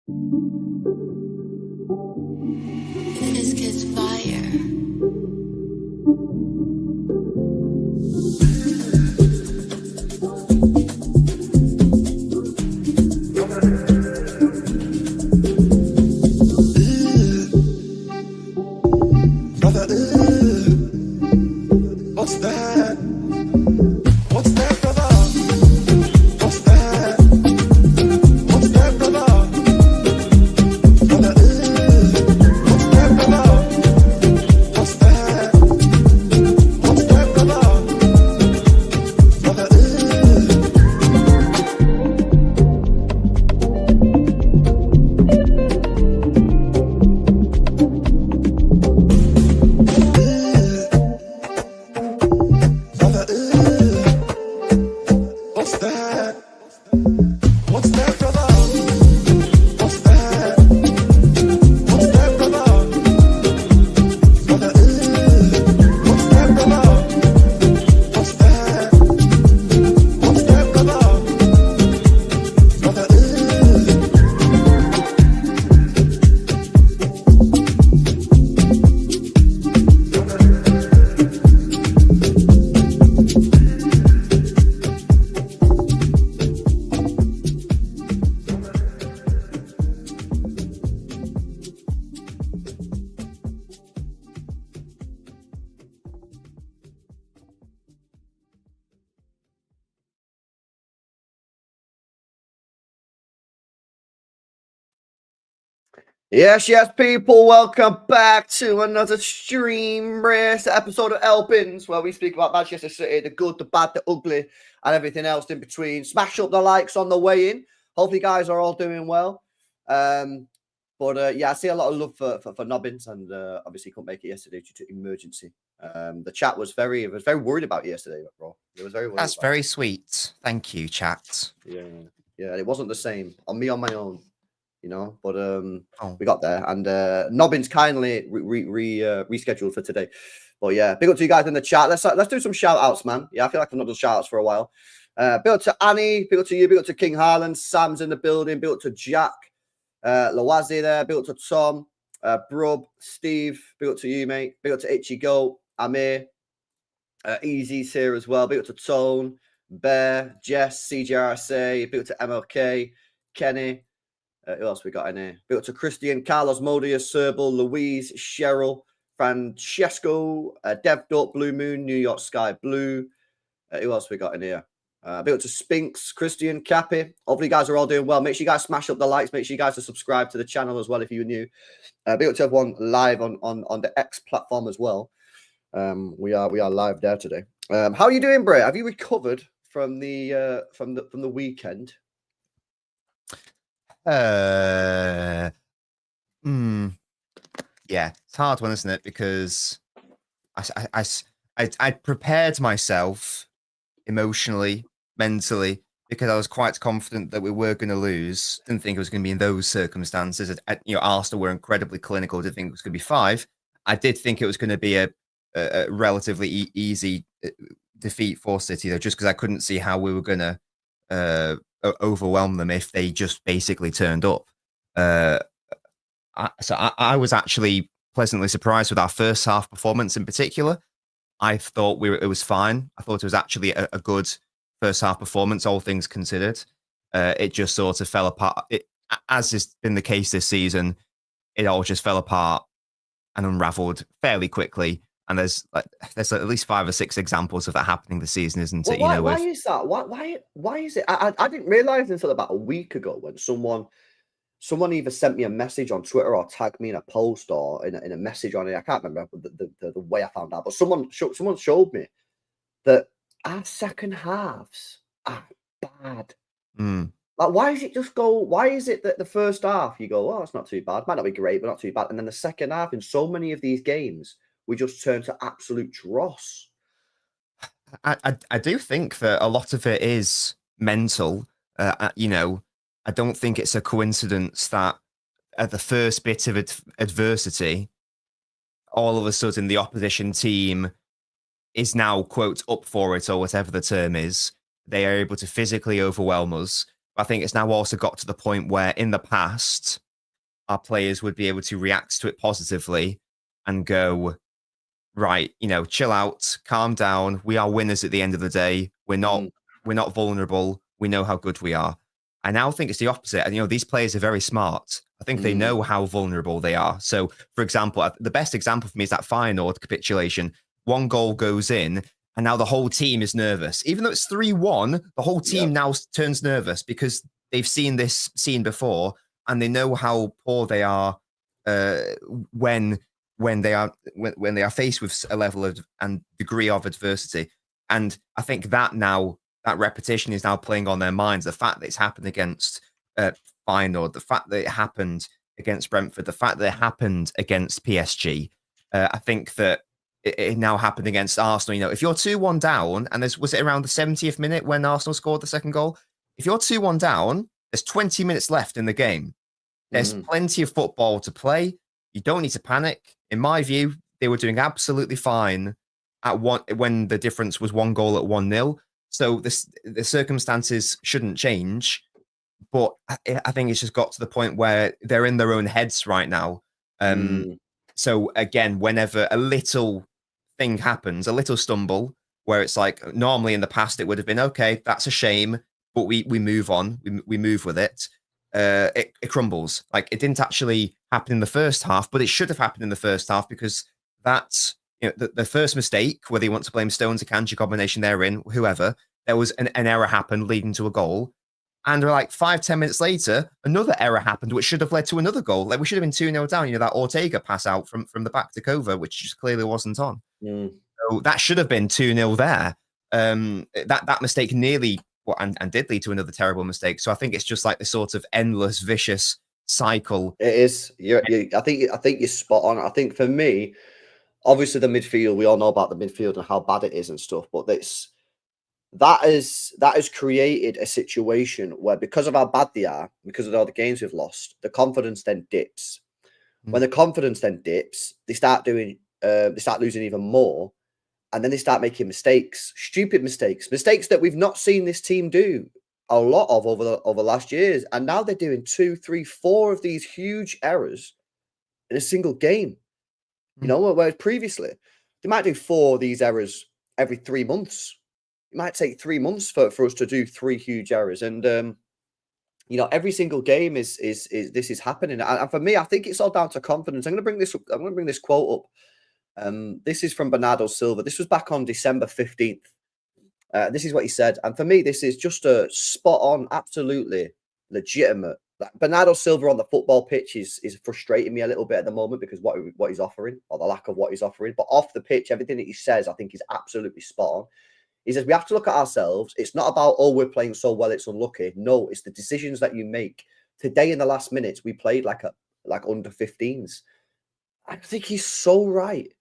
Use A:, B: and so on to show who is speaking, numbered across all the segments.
A: This kid's fire.
B: What's that? What's that, brother? What's that? What's that, brother? Brother, what's that, brother? What's that? What's that, brother? Brother, what's that? What's that, brother? What's that? What's that, brother? Brother, what's that, brother? What's that? What's that, brother? Brother,
C: Yes, people, welcome back to another stream race episode of Elpins, where we speak about Manchester City, the good, the bad, the ugly, and everything else in between. Smash up the likes on the way in. Hopefully, you guys are all doing well. Yeah, I see a lot of love for Nobbins, and obviously couldn't make it yesterday due to emergency. The chat was very worried about you yesterday, bro. It was very worried.
D: That's very sweet. Thank you, chat.
C: Yeah, it wasn't the same on me on my own. But we got there, and Nobbins kindly rescheduled for today. But yeah, big up to you guys in the chat. Let's do some shout outs, man. Yeah, I feel like I've not done shout outs for a while. Big up to Annie, big up to you, big up to King Harlan, Sam's in the building, big up to Jack, Lawazi there, big up to Tom, Brub, Steve, big up to you, mate, big up to Itchy Goat, Amir, Easy's here as well, big up to Tone, Bear, Jess, CJRSA, big up to MLK, Kenny. Who else we got in here? Big up to Christian, Carlos, Modius, Serbil, Louise, Cheryl, Francesco, Dev Duck, Blue Moon, New York Sky Blue. Who else we got in here? Big up to Spinks, Christian, Cappy. Hopefully you guys are all doing well. Make sure you guys smash up the likes. Make sure you guys are subscribed to the channel as well if you're new. Big up to everyone live on the X platform as well. We are live there today. How are you doing, Bray? Have you recovered from the weekend?
D: Yeah, it's a hard one, isn't it? Because I prepared myself emotionally, mentally, because I was quite confident that we were going to lose. Didn't think it was going to be in those circumstances. Arsenal were incredibly clinical. Didn't think it was going to be 5. I did think it was going to be a relatively easy defeat for City, though, just because I couldn't see how we were going to overwhelm them if they just basically turned up. So I was actually pleasantly surprised with our first half performance in particular. I thought it was fine. I thought it was actually a good first half performance, all things considered. It just sort of fell apart. As has been the case this season, it all just fell apart and unraveled fairly quickly. And there's at least 5 or 6 examples of that happening this season, isn't it?
C: Why is that? Why is it? I didn't realize until about a week ago when someone either sent me a message on Twitter or tagged me in a post or in a message on it. I can't remember the way I found out, but someone showed me that our second halves are bad. Like, why is it that the first half you go, oh, it's not too bad, might not be great, but not too bad, and then the second half in so many of these games we just turn to absolute dross?
D: I do think that a lot of it is mental. I don't think it's a coincidence that at the first bit of adversity, all of a sudden the opposition team is now, quote, up for it, or whatever the term is. They are able to physically overwhelm us. I think it's now also got to the point where in the past, our players would be able to react to it positively and go, right, chill out, calm down. We are winners at the end of the day. We're not vulnerable. We know how good we are. I now think it's the opposite. And these players are very smart. I think they know how vulnerable they are. So, for example, the best example for me is that Feyenoord capitulation. One goal goes in, and now the whole team is nervous. Even though it's 3-1, the whole team now turns nervous because they've seen this scene before, and they know how poor they are when they are faced with a level of and degree of adversity. And I think that repetition is now playing on their minds. The fact that it's happened against Feyenoord, the fact that it happened against Brentford, the fact that it happened against PSG. I think that it now happened against Arsenal. If you're 2-1 down, and was it around the 70th minute when Arsenal scored the second goal? If you're 2-1 down, there's 20 minutes left in the game. There's plenty of football to play. You don't need to panic. In my view, they were doing absolutely fine when the difference was 1 goal at 1-0. So the circumstances shouldn't change. But I think it's just got to the point where they're in their own heads right now. So again, whenever a little thing happens, a little stumble, where it's like normally in the past it would have been, okay, that's a shame, but we move on, we move with it. It crumbles. Like it didn't actually happen in the first half, but it should have happened in the first half because that's the first mistake, whether you want to blame Stones, Akanji combination therein, whoever, there was an error happened leading to a goal. And like 5-10 minutes later, another error happened, which should have led to another goal. Like we should have been 2-0 down. That Ortega pass out from the back to Kova, which just clearly wasn't on. So that should have been 2-0 there. That mistake nearly and did lead to another terrible mistake. So I think it's just like this sort of endless, vicious cycle.
C: It is. I think you're spot on. I think for me, obviously the midfield, we all know about the midfield and how bad it is and stuff, but that has created a situation where because of how bad they are, because of all the games we've lost, the confidence then dips. When the confidence then dips, they start losing even more, and then they start making mistakes, stupid mistakes that we've not seen this team do a lot of over last years, and now they're doing 2, 3, 4 of these huge errors in a single game. Whereas previously they might do 4 of these errors every 3 months. It might take 3 months for us to do 3 huge errors, and every single game is this is happening. And for me, I think it's all down to confidence. I'm going to bring this quote up. This is from Bernardo Silva. This was back on December 15th. This is what he said, and for me, this is just a spot on, absolutely legitimate. Bernardo Silva on the football pitch is frustrating me a little bit at the moment because what he's offering, or the lack of what he's offering. But off the pitch, everything that he says, I think is absolutely spot on. He says, we have to look at ourselves. It's not about, we're playing so well, it's unlucky. No, it's the decisions that you make. Today, in the last minutes, we played like under 15s. I think he's so right.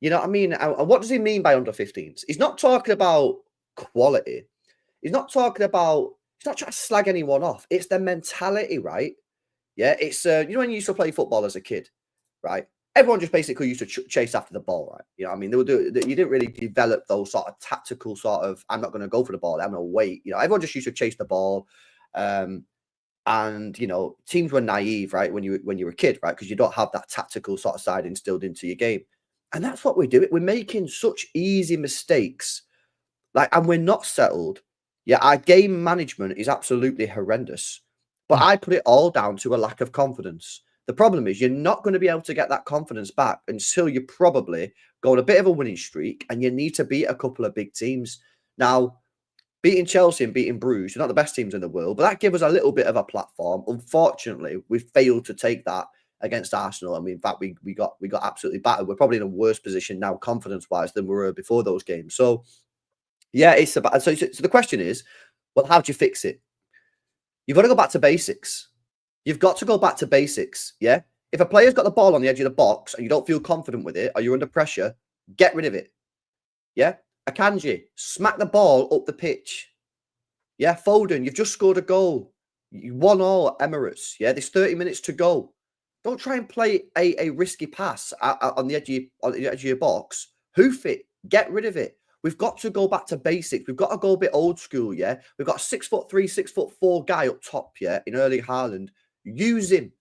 C: You know what I mean? And what does he mean by under 15s? He's not talking about quality. He's not trying to slag anyone off. It's the mentality, right? Yeah, it's, when you used to play football as a kid, right? Everyone just basically used to chase after the ball, right? You know what I mean? They would do. You didn't really develop those sort of tactical I'm not going to go for the ball. I'm going to wait. Everyone just used to chase the ball. And, teams were naive, right? When you were a kid, right? Because you don't have that tactical sort of side instilled into your game. And that's what we do. We're making such easy mistakes. And we're not settled. Yeah, our game management is absolutely horrendous. But I put it all down to a lack of confidence. The problem is you're not going to be able to get that confidence back until you probably go on a bit of a winning streak and you need to beat a couple of big teams. Now, beating Chelsea and beating Bruges, they're not the best teams in the world, but that gave us a little bit of a platform. Unfortunately, we failed to take that against Arsenal. I mean, in fact, we got absolutely battered. We're probably in a worse position now, confidence-wise, than we were before those games. So, yeah, it's about. So the question is, well, how do you fix it? You've got to go back to basics. You've got to go back to basics, yeah? If a player's got the ball on the edge of the box and you don't feel confident with it or you're under pressure, get rid of it, yeah? Akanji, smack the ball up the pitch. Yeah, Foden, you've just scored a goal. You 1-0 at Emirates, yeah? There's 30 minutes to go. Don't try and play a risky pass on the edge of your box. Hoof it. Get rid of it. We've got to go back to basics. We've got to go a bit old school, yeah? We've got a 6'3", 6'4" guy up top, yeah, in Erling Haaland. Use him.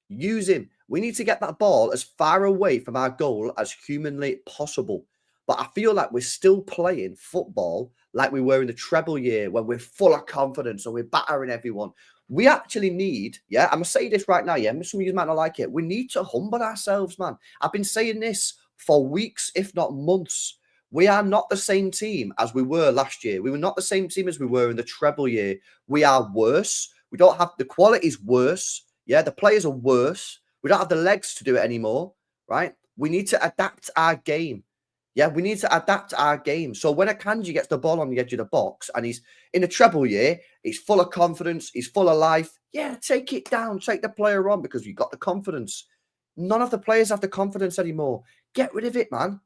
C: Use him. We need to get that ball as far away from our goal as humanly possible. But I feel like we're still playing football like we were in the treble year when we're full of confidence and we're battering everyone. We actually need, yeah, I'm going to say this right now, yeah, some of you might not like it. We need to humble ourselves, man. I've been saying this for weeks, if not months. We are not the same team as we were last year. We were not the same team as we were in the treble year. We are worse. We don't have, the quality is worse. Yeah, the players are worse. We don't have the legs to do it anymore, right? We need to adapt our game. Yeah, we need to adapt our game. So when Akanji gets the ball on the edge of the box and he's in a treble year, he's full of confidence, he's full of life. Yeah, take it down, take the player on because you've got the confidence. None of the players have the confidence anymore. Get rid of it, man.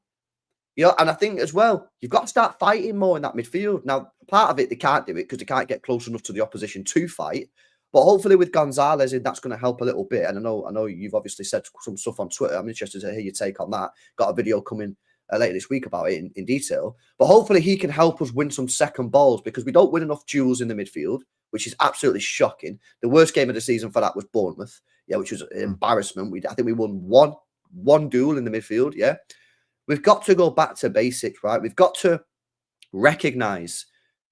C: You know, and I think as well, you've got to start fighting more in that midfield. Now, part of it, they can't do it because they can't get close enough to the opposition to fight. But hopefully with Gonzalez, that's going to help a little bit. And I know you've obviously said some stuff on Twitter. I'm interested to hear your take on that. Got a video coming later this week about it in detail. But hopefully he can help us win some second balls because we don't win enough duels in the midfield, which is absolutely shocking. The worst game of the season for that was Bournemouth, yeah, which was an embarrassment. I think we won one duel in the midfield, yeah. We've got to go back to basics, right? We've got to recognise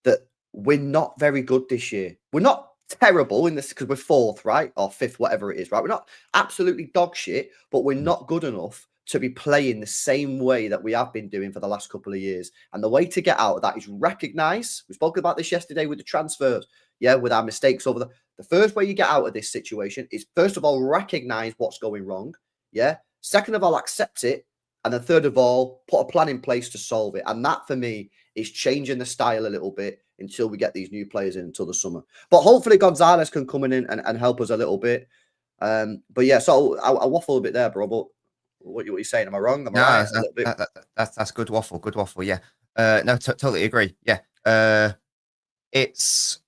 C: that we're not very good this year. We're not terrible in this because we're fourth, right? Or fifth, whatever it is, right? We're not absolutely dog shit, but we're not good enough to be playing the same way that we have been doing for the last couple of years. And the way to get out of that is recognise, we spoke about this yesterday with the transfers, yeah, with our mistakes over the first way you get out of this situation is, first of all, recognise what's going wrong, yeah? Second of all, accept it. And then third of all, put a plan in place to solve it. And that, for me, is changing the style a little bit until we get these new players in until the summer. But hopefully Gonzalez can come in and help us a little bit. But yeah, so I waffle a bit there, bro, but what are you saying? Am I wrong? Am I right? A little bit?
D: That's good waffle. Good waffle. Yeah. No, totally agree. Yeah. It's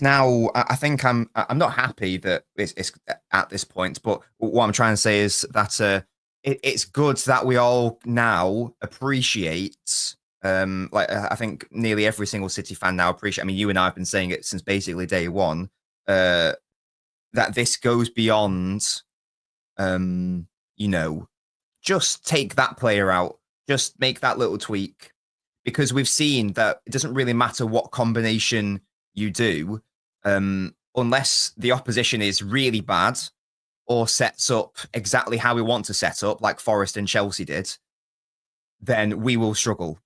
D: now. I think I'm not happy that it's at this point, but what I'm trying to say is that it's good that we all now appreciate. I think nearly every single City fan now appreciate. I mean, you and I have been saying it since basically day one. That this goes beyond. Just take that player out, just make that little tweak, because we've seen that it doesn't really matter what combination you do, unless the opposition is really bad or sets up exactly how we want to set up, like Forest and Chelsea did, then we will struggle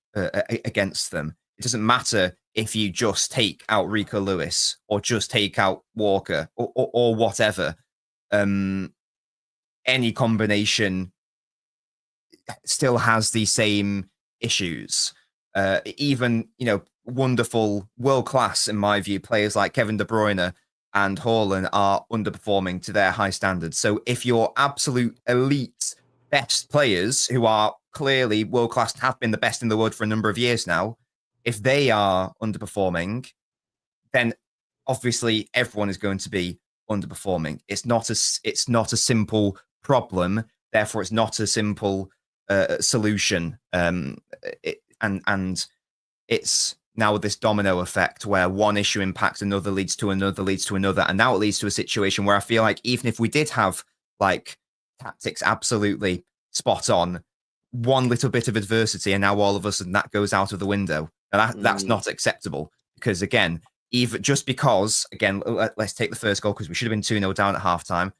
D: against them. It doesn't matter if you just take out Rico Lewis or just take out Walker or whatever. Any combination still has the same issues. Even, wonderful, world-class, in my view, players like Kevin De Bruyne and Haaland are underperforming to their high standards. So if your absolute elite best players, who are clearly world-class, have been the best in the world for a number of years now, if they are underperforming, then obviously everyone is going to be underperforming. It's not a simple problem, therefore it's not a simple solution. And it's now this domino effect where one issue impacts another, leads to another, and now it leads to a situation where I feel like even if we did have like tactics absolutely spot on, one little bit of adversity and now all of a sudden that goes out of the window. And that's not acceptable, because again, even just because, again, let's take the first goal, because we should have been 2-0 down at halftime.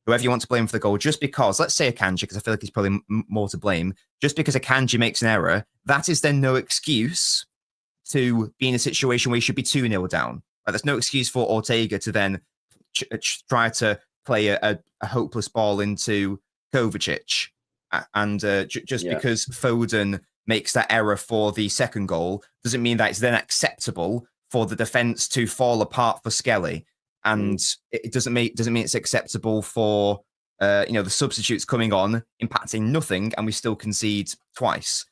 D: Whoever you want to blame for the goal, just because, let's say Akanji, because I feel like he's probably more to blame, just because Akanji makes an error, that is then no excuse to be in a situation where you should be 2-0 down. Like, there's no excuse for Ortega to then try to play a hopeless ball into Kovacic. And because Foden makes that error for the second goal doesn't mean that it's then acceptable for the defense to fall apart for Skelly. And it doesn't mean it's acceptable for the substitutes coming on, impacting nothing, and we still concede twice.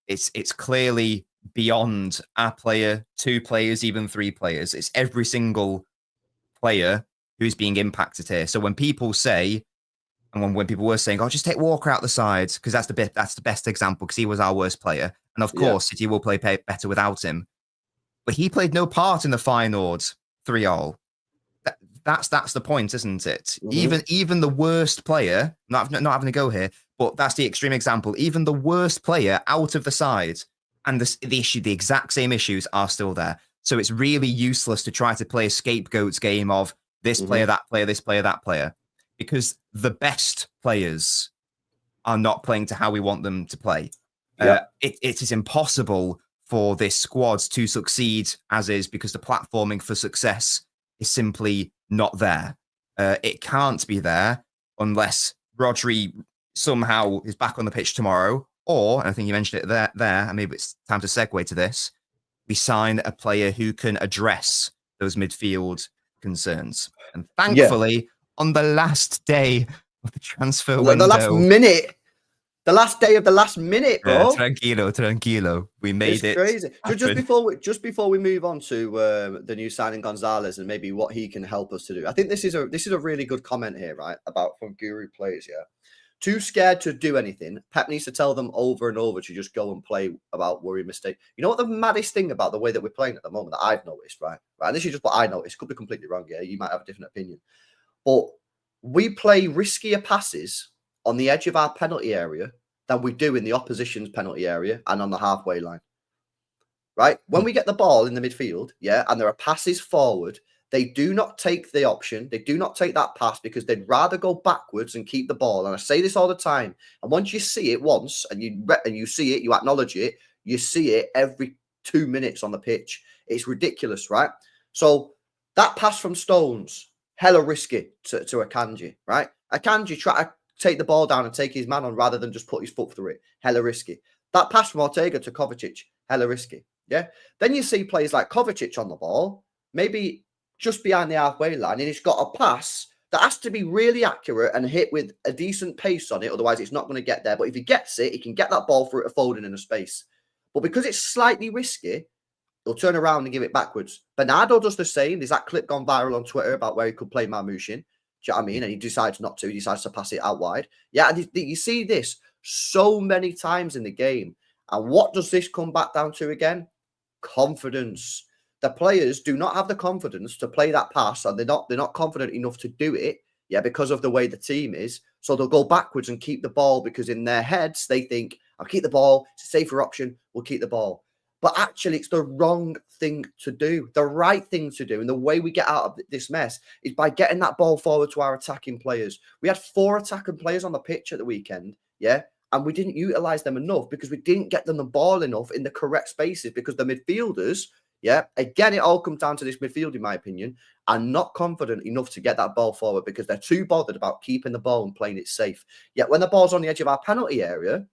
D: It's clearly beyond our player, 2 players, even 3 players. It's every single player who's being impacted here. So when people say, And when people were saying, "Oh, just take Walker out the side," because that's the best example because he was our worst player, and of course, City will play better without him. But he played no part in the Feyenoord 3-all. That's the point, isn't it? Even the worst player, not having to go here, but that's the extreme example. Even the worst player out of the side, and the exact same issues are still there. So it's really useless to try to play a scapegoats game of this player, that player, this player, that player, because the best players are not playing to how we want them to play. It is impossible for this squad to succeed as is because the platforming for success is simply not there. It can't be there unless Rodri somehow is back on the pitch tomorrow, or, and I think you mentioned it there, and maybe it's time to segue to this, we sign a player who can address those midfield concerns. And thankfully, on the last day of the transfer window...
C: The last day of the last minute, bro.
D: Tranquilo. We made it.
C: Crazy. Just before we move on to the new signing Gonzalez and maybe what he can help us to do, I think this is a really good comment here, right? About from Guru Players, yeah. Too scared to do anything. Pep needs to tell them over and over to just go and play about worry mistake. You know what the maddest thing about the way that we're playing at the moment that I've noticed, right? And this is just what I noticed. Could be completely wrong, yeah. You might have a different opinion, but we play riskier passes on the edge of our penalty area than we do in the opposition's penalty area and on the halfway line. Right? When we get the ball in the midfield, yeah, and there are passes forward, they do not take the option. They do not take that pass because they'd rather go backwards and keep the ball. And I say this all the time. And once you see it once and you see it, you acknowledge it, you see it every 2 minutes on the pitch. It's ridiculous, right? So that pass from Stones, hella risky to Akanji, right? Akanji try to take the ball down and take his man on rather than just put his foot through it. Hella risky. That pass from Ortega to Kovacic, hella risky. Yeah. Then you see players like Kovacic on the ball, maybe just behind the halfway line, and he's got a pass that has to be really accurate and hit with a decent pace on it. Otherwise, it's not going to get there. But if he gets it, he can get that ball through to Foden in a space. But because it's slightly risky, he'll turn around and give it backwards. Bernardo does the same. There's that clip gone viral on Twitter about where he could play Marmouche. Do you know what I mean? And he decides not to. He decides to pass it out wide. Yeah, and you see this so many times in the game. And what does this come back down to again? Confidence. The players do not have the confidence to play that pass, and they're not confident enough to do it. Yeah, because of the way the team is. So they'll go backwards and keep the ball because in their heads they think, "I'll keep the ball. It's a safer option. We'll keep the ball." But actually, it's the wrong thing to do. The right thing to do, and the way we get out of this mess is by getting that ball forward to our attacking players. We had 4 attacking players on the pitch at the weekend, yeah, and we didn't utilize them enough because we didn't get them the ball enough in the correct spaces because the midfielders, yeah, again, it all comes down to this midfield, in my opinion, are not confident enough to get that ball forward because they're too bothered about keeping the ball and playing it safe. Yet when the ball's on the edge of our penalty area,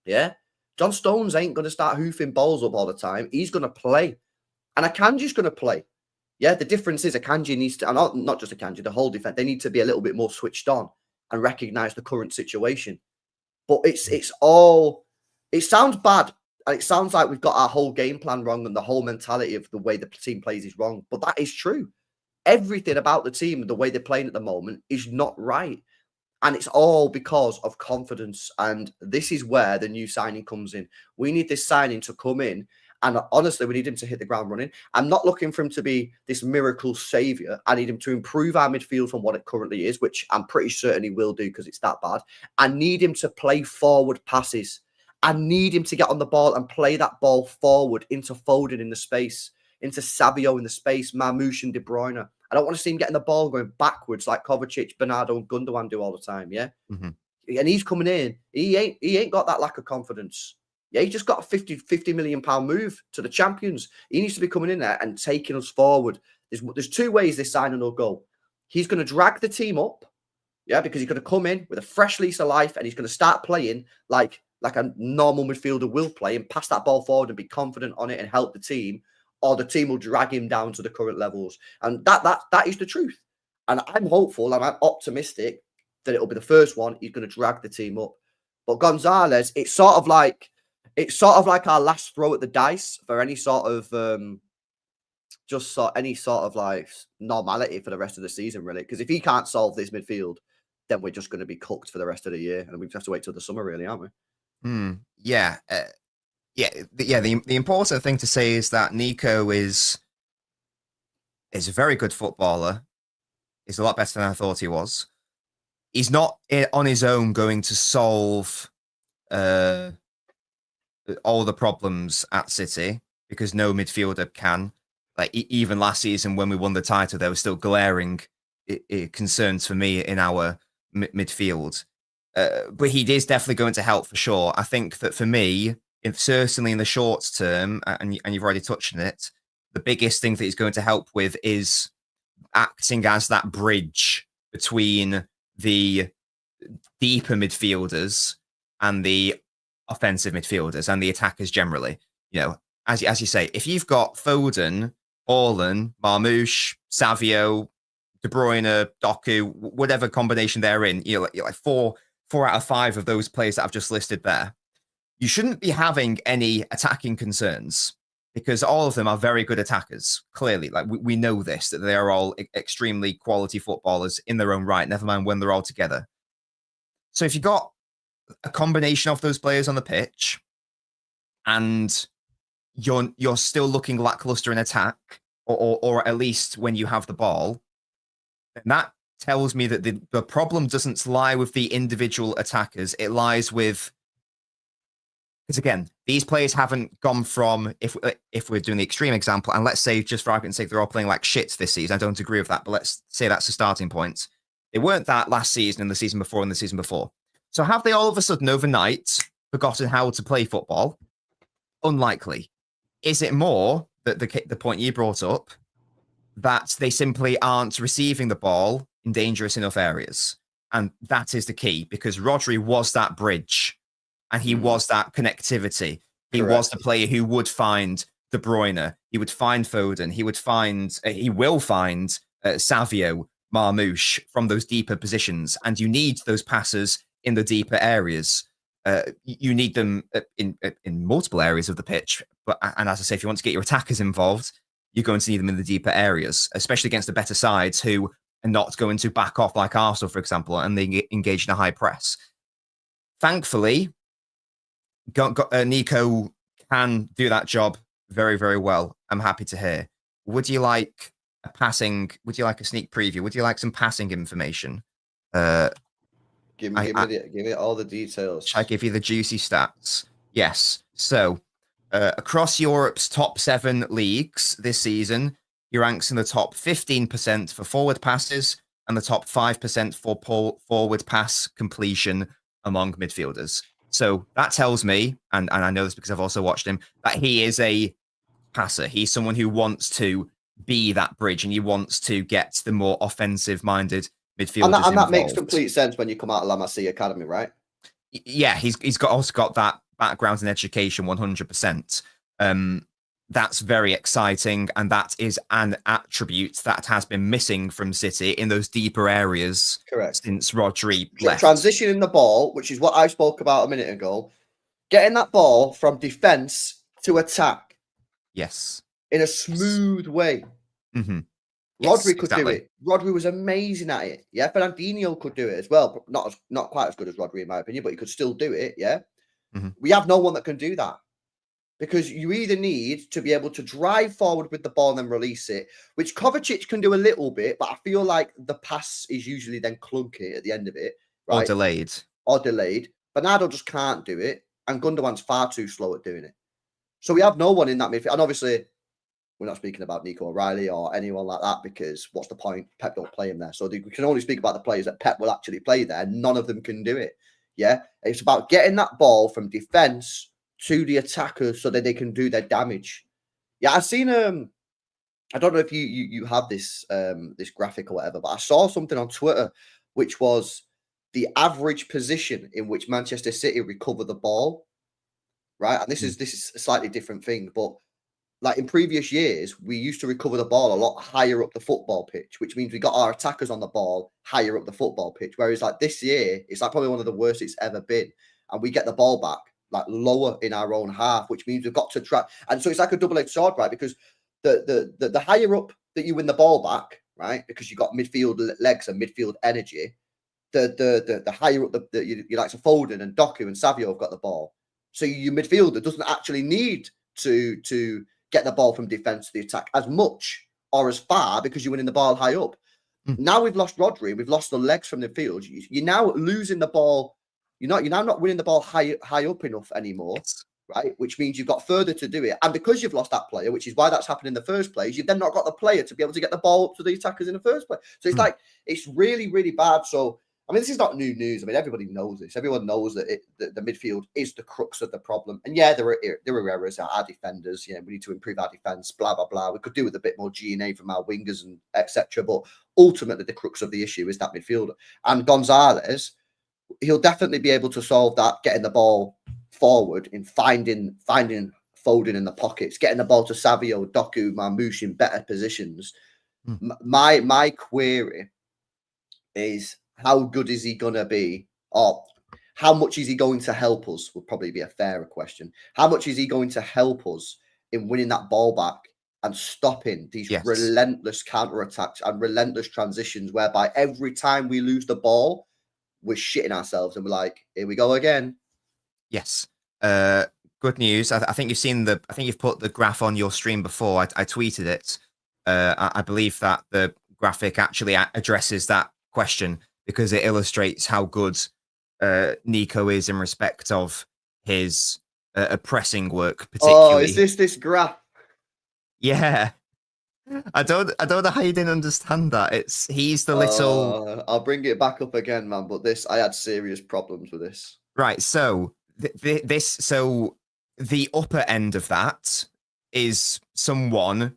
C: yeah, John Stones ain't going to start hoofing balls up all the time. He's going to play. And Akanji's going to play. Yeah, the difference is Akanji needs to, and not just Akanji, the whole defense, they need to be a little bit more switched on and recognize the current situation. But it sounds bad. And it sounds like we've got our whole game plan wrong and the whole mentality of the way the team plays is wrong. But that is true. Everything about the team and the way they're playing at the moment is not right. And it's all because of confidence. And this is where the new signing comes in. We need this signing to come in. And honestly, we need him to hit the ground running. I'm not looking for him to be this miracle savior. I need him to improve our midfield from what it currently is, which I'm pretty certain he will do because it's that bad. I need him to play forward passes. I need him to get on the ball and play that ball forward into Foden in the space, into Savio in the space, Marmouche and De Bruyne. I don't want to see him getting the ball going backwards like Kovacic, Bernardo, and Gundogan do all the time. Yeah, and he's coming in. He ain't got that lack of confidence. Yeah, he just got a 50 million pound move to the champions. He needs to be coming in there and taking us forward. There's 2 ways this signing will go. He's going to drag the team up, yeah, because he's going to come in with a fresh lease of life and he's going to start playing like a normal midfielder will play and pass that ball forward and be confident on it and help the team. Or the team will drag him down to the current levels. And that is the truth. And I'm hopeful and I'm optimistic that it'll be the first one. He's going to drag the team up. But Gonzalez, it's sort of like our last throw at the dice for any sort of any sort of like normality for the rest of the season, really. Because if he can't solve this midfield, then we're just going to be cooked for the rest of the year, and we have to wait till the summer, really, aren't we?
D: Yeah. The important thing to say is that Nico is a very good footballer. He's a lot better than I thought he was. He's not on his own going to solve all the problems at City, because no midfielder can. Like even last season when we won the title, there were still glaring concerns for me in our midfield. But he is definitely going to help for sure. I think that for me, certainly in the short term, and you've already touched on it, the biggest thing that he's going to help with is acting as that bridge between the deeper midfielders and the offensive midfielders and the attackers generally. You know, as you say, if you've got Foden, Haaland, Marmoush, Savio, De Bruyne, Doku, whatever combination they're in, you're like four out of 5 of those players that I've just listed there, you shouldn't be having any attacking concerns, because all of them are very good attackers. Clearly, like we know this, that they are all extremely quality footballers in their own right, never mind when they're all together. So if you got a combination of those players on the pitch and you're still looking lackluster in attack, or at least when you have the ball, then that tells me that the problem doesn't lie with the individual attackers. It lies with, because again, these players haven't gone from, if we're doing the extreme example, and let's say, just for argument's sake, they're all playing like shit this season. I don't agree with that, but let's say that's the starting point. They weren't that last season and the season before and the season before. So have they all of a sudden overnight forgotten how to play football? Unlikely. Is it more that the point you brought up, that they simply aren't receiving the ball in dangerous enough areas? And that is the key, because Rodri was that bridge and he was that connectivity. He was the player who would find De Bruyne, he would find Foden, he will find Savio, Marmoush from those deeper positions. And you need those passes in the deeper areas. You need them in multiple areas of the pitch. And as I say, if you want to get your attackers involved, you're going to need them in the deeper areas, especially against the better sides who are not going to back off like Arsenal, for example, and they engage in a high press. Thankfully, Nico can do that job very, very well. I'm happy to hear. Would you like a sneak preview? Would you like some passing information?
C: Give me all the details.
D: Shall I give you the juicy stats? Yes. So, across Europe's top 7 leagues this season, he ranks in the top 15% for forward passes and the top 5% for forward pass completion among midfielders. So that tells me, and I know this because I've also watched him, that he is a passer. He's someone who wants to be that bridge, and he wants to get the more offensive-minded midfielders
C: and that makes complete sense when you come out of La Masia Academy, right?
D: Yeah, he's also got that background in education, 100%. That's very exciting, and that is an attribute that has been missing from City in those deeper areas.
C: Correct.
D: Since Rodri left.
C: Transitioning the ball, which is what I spoke about a minute ago, getting that ball from defense to attack.
D: Yes.
C: In a smooth way.
D: Mm-hmm.
C: Rodri could do it. Rodri was amazing at it. Yeah, Fernandinho could do it as well. But not quite as good as Rodri, in my opinion, but he could still do it. Yeah.
D: Mm-hmm.
C: We have no one that can do that, because you either need to be able to drive forward with the ball and then release it, which Kovacic can do a little bit, but I feel like the pass is usually then clunky at the end of it. Right? Or delayed. Bernardo just can't do it, and Gundogan's far too slow at doing it. So we have no one in that midfield. And obviously, we're not speaking about Nico O'Reilly or anyone like that, because what's the point? Pep don't play him there. So we can only speak about the players that Pep will actually play there. None of them can do it. Yeah. It's about getting that ball from defense to the attackers so that they can do their damage. Yeah, I've seen I don't know if you have this this graphic or whatever, but I saw something on Twitter which was the average position in which Manchester City recover the ball. Right. And this is a slightly different thing, but like in previous years, we used to recover the ball a lot higher up the football pitch, which means we got our attackers on the ball higher up the football pitch. Whereas like this year, it's like probably one of the worst it's ever been. And we get the ball back like lower in our own half, which means we've got to try. And so it's like a double-edged sword, right? Because the higher up that you win the ball back, right? Because you've got midfield legs and midfield energy, the higher up you like to Foden and Doku and Savio have got the ball. So your midfielder doesn't actually need to get the ball from defence to the attack as much or as far because you're winning the ball high up. Now we've lost Rodri, we've lost the legs from the field. You're now losing the ball. You're now not winning the ball high up enough anymore.
D: Yes.
C: Right, which means you've got further to do it. And because you've lost that player, which is why that's happened in the first place, you've then not got the player to be able to get the ball up to the attackers in the first place. So it's like, it's really, really bad. So, I mean, this is not new news. I mean, everybody knows this. Everyone knows that the midfield is the crux of the problem. And yeah, there are errors. Our defenders, we need to improve our defense, blah, blah, blah. We could do with a bit more G&A from our wingers and etc. But ultimately, the crux of the issue is that midfielder. And Gonzalez, he'll definitely be able to solve that, getting the ball forward in finding Foden in the pockets, getting the ball to Savio, Doku, Marmoush in better positions. My query is, how good is he going to be, or how much is he going to help us, would probably be a fairer question. How much is he going to help us in winning that ball back and stopping these relentless counterattacks and relentless transitions, whereby every time we lose the ball, we're shitting ourselves and we're like, here we go again.
D: Yes. Good news. I think you've seen I think you've put the graph on your stream before. I tweeted it. I believe that the graphic actually addresses that question because it illustrates how good Nico is in respect of his pressing work, particularly.
C: Oh, is this graph?
D: Yeah. I don't know how you didn't understand that. He's the little.
C: I'll bring it back up again, man. But I had serious problems with this.
D: Right. So so the upper end of that is someone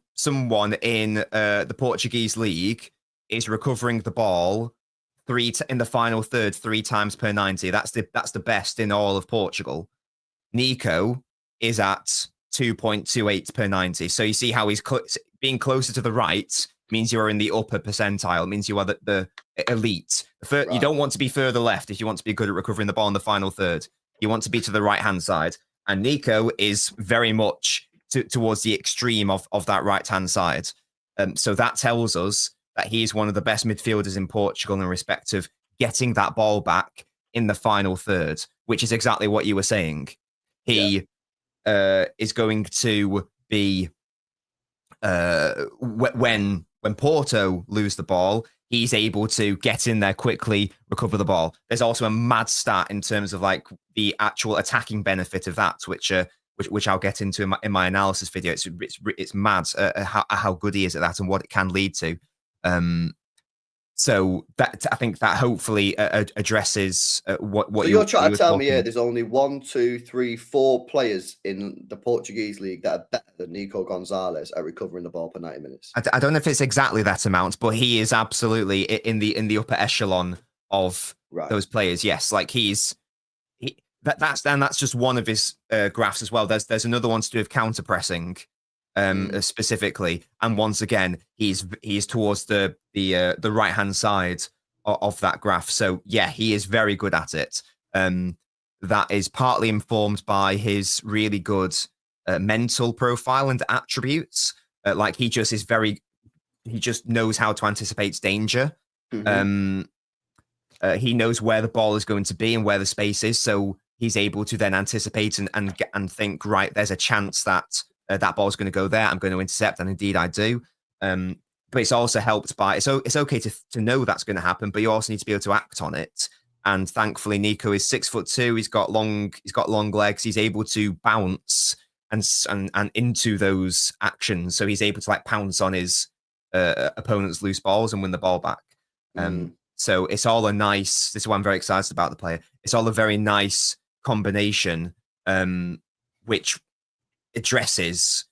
D: in the Portuguese league is recovering the ball in the final third 3 times per 90. That's the best in all of Portugal. Nico is at 2.28 per 90. So you see how he's being closer to the right means you are in the upper percentile. It means you are the elite. Right. You don't want to be further left if you want to be good at recovering the ball in the final third. You want to be to the right-hand side. And Nico is very much towards the extreme of that right-hand side. So that tells us that he's one of the best midfielders in Portugal in respect of getting that ball back in the final third, which is exactly what you were saying. He is going to be when Porto lose the ball, he's able to get in there quickly, recover the ball. There's also a mad stat in terms of like the actual attacking benefit of that, which I'll get into in my analysis video. It's mad how good he is at that and what it can lead to. So that I think that hopefully addresses what
C: so you're trying to tell me here. There's only 1, 2, 3, 4 players in the Portuguese league that are better than Nico Gonzalez at recovering the ball per 90 minutes.
D: I don't know if it's exactly that amount, but he is absolutely in the upper echelon of those players. Yes, like that's just one of his graphs as well. There's another one to do with counter pressing. Specifically, and once again, he's towards the right hand side of that graph. So yeah, he is very good at it. That is partly informed by his really good mental profile and attributes. Like he just knows how to anticipate danger. He knows where the ball is going to be and where the space is, so he's able to then anticipate and think, right, there's a chance that that ball's going to go there. I'm going to intercept, and indeed I do. But it's also helped by it's okay to know that's going to happen, but you also need to be able to act on it. And thankfully, Nico is 6'2". He's got long legs. He's able to bounce and into those actions, so he's able to like pounce on his opponent's loose balls and win the ball back. So it's all a nice. This is why I'm very excited about the player. It's all a very nice combination, which addresses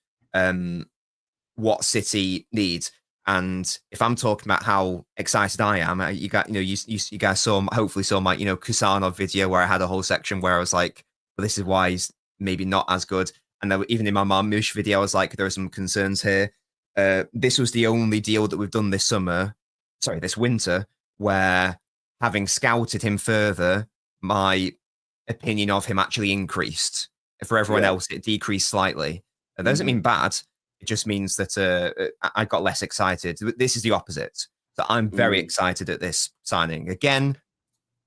D: what City needs. And if I'm talking about how excited I am, you guys hopefully saw my Kusanov video where I had a whole section where I was like, well, this is why he's maybe not as good. And then even in my Marmoush video, I was like, there are some concerns here. This was the only deal that we've done this winter, where having scouted him further, my opinion of him actually increased. For everyone else, it decreased slightly. That doesn't mean bad. It just means that I got less excited. This is the opposite. So I'm very excited at this signing. Again,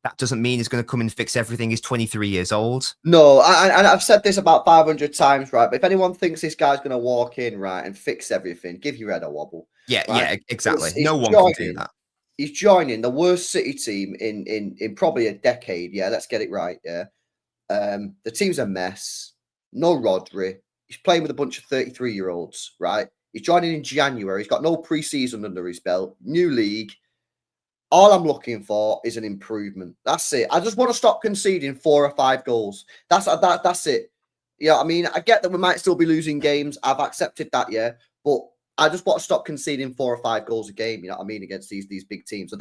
D: that doesn't mean he's going to come and fix everything. He's 23 years old.
C: No, I've said this about 500 times, right? But if anyone thinks this guy's going to walk in, right, and fix everything, give your head a wobble.
D: Yeah,
C: right?
D: yeah, exactly.
C: He's
D: No one can do that.
C: He's joining the worst City team in probably a decade. Yeah, let's get it right. Yeah. The team's a mess. No Rodri. He's playing with a bunch of 33-year-olds, right? He's joining in January. He's got no preseason under his belt. New league. All I'm looking for is an improvement. That's it. I just want to stop conceding 4 or 5 goals. That's it. You know what I mean? I get that we might still be losing games. I've accepted that, yeah. But I just want to stop conceding 4 or 5 goals a game, you know what I mean, against these big teams. So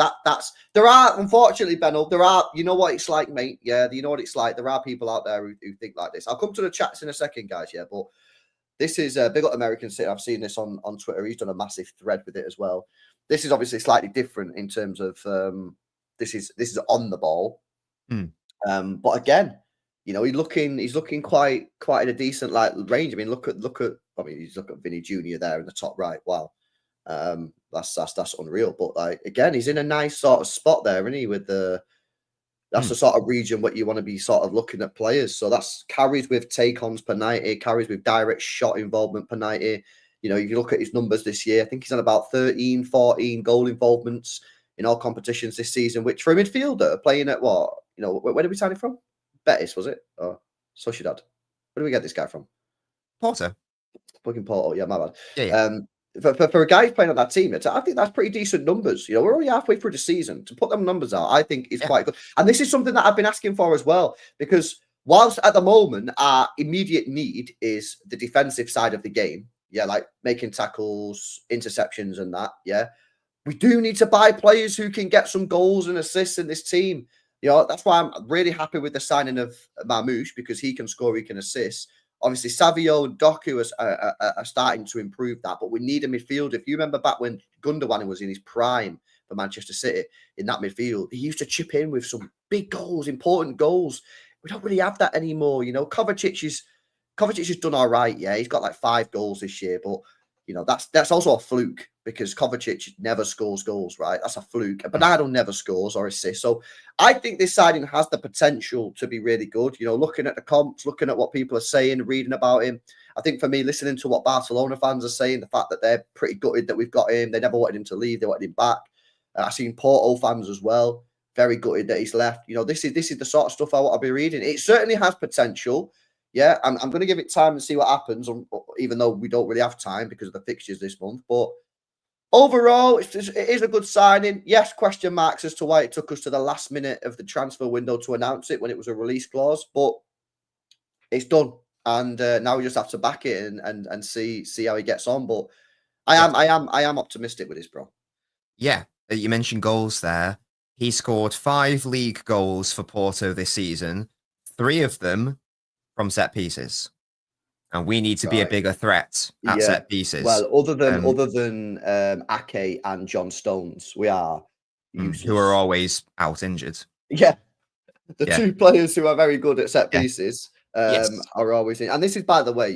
C: there are, unfortunately, Benno, there are, you know what it's like, mate. Yeah, you know what it's like. There are people out there who think like this. I'll come to the chats in a second, guys, yeah, but this is a big up American City. I've seen this on Twitter. He's done a massive thread with it as well. This is obviously slightly different in terms of this is on the ball. But again, you know, he's looking quite in a decent like range. I mean, look at I mean, he's look at Vinny Jr. there in the top right. Wow. That's unreal. But like again, he's in a nice sort of spot there, isn't he? With that's the sort of region where you want to be sort of looking at players. So that's carries with take-ons per 90, carries with direct shot involvement per 90. You know, if you look at his numbers this year, I think he's on about 13, 14 goal involvements in all competitions this season, which for a midfielder playing at what? You know, where did we sign him from? Betis, was it? Or Sociedad? Where do we get this guy from?
D: Porto.
C: Fucking Porto, yeah, my bad.
D: Yeah.
C: For a guy who's playing on that team, I think that's pretty decent numbers. You know, we're only halfway through the season. To put them numbers out, I think is quite good. And this is something that I've been asking for as well, because whilst at the moment our immediate need is the defensive side of the game, yeah, like making tackles, interceptions and that, yeah, we do need to buy players who can get some goals and assists in this team. You know, that's why I'm really happy with the signing of Marmoush, because he can score, he can assist. Obviously, Savio and Doku are starting to improve that, but we need a midfield. If you remember back when Gundogan was in his prime for Manchester City in that midfield, he used to chip in with some big goals, important goals. We don't really have that anymore. You know, Kovacic has done all right. Yeah, he's got like 5 goals this year, but you know that's also a fluke because Kovacic never scores goals, right? That's a fluke. Bernardo never scores or assists. So I think this signing has the potential to be really good. You know, looking at the comps, looking at what people are saying, reading about him. I think for me, listening to what Barcelona fans are saying, the fact that they're pretty gutted that we've got him, they never wanted him to leave, they wanted him back. I've seen Porto fans as well, very gutted that he's left. You know, this is the sort of stuff I want to be reading. It certainly has potential. Yeah, I'm going to give it time and see what happens, even though we don't really have time because of the fixtures this month. But overall, it is a good signing. Yes, question marks as to why it took us to the last minute of the transfer window to announce it when it was a release clause, but it's done. And now we just have to back it and see how he gets on. But I am optimistic with this, bro.
D: Yeah, you mentioned goals there. He scored 5 league goals for Porto this season, 3 of them from set pieces, and we need to be a bigger threat at set pieces.
C: Well, other than Ake and John Stones, we are
D: who are always out injured.
C: Yeah, the 2 players who are very good at set pieces are always in. And this is, by the way,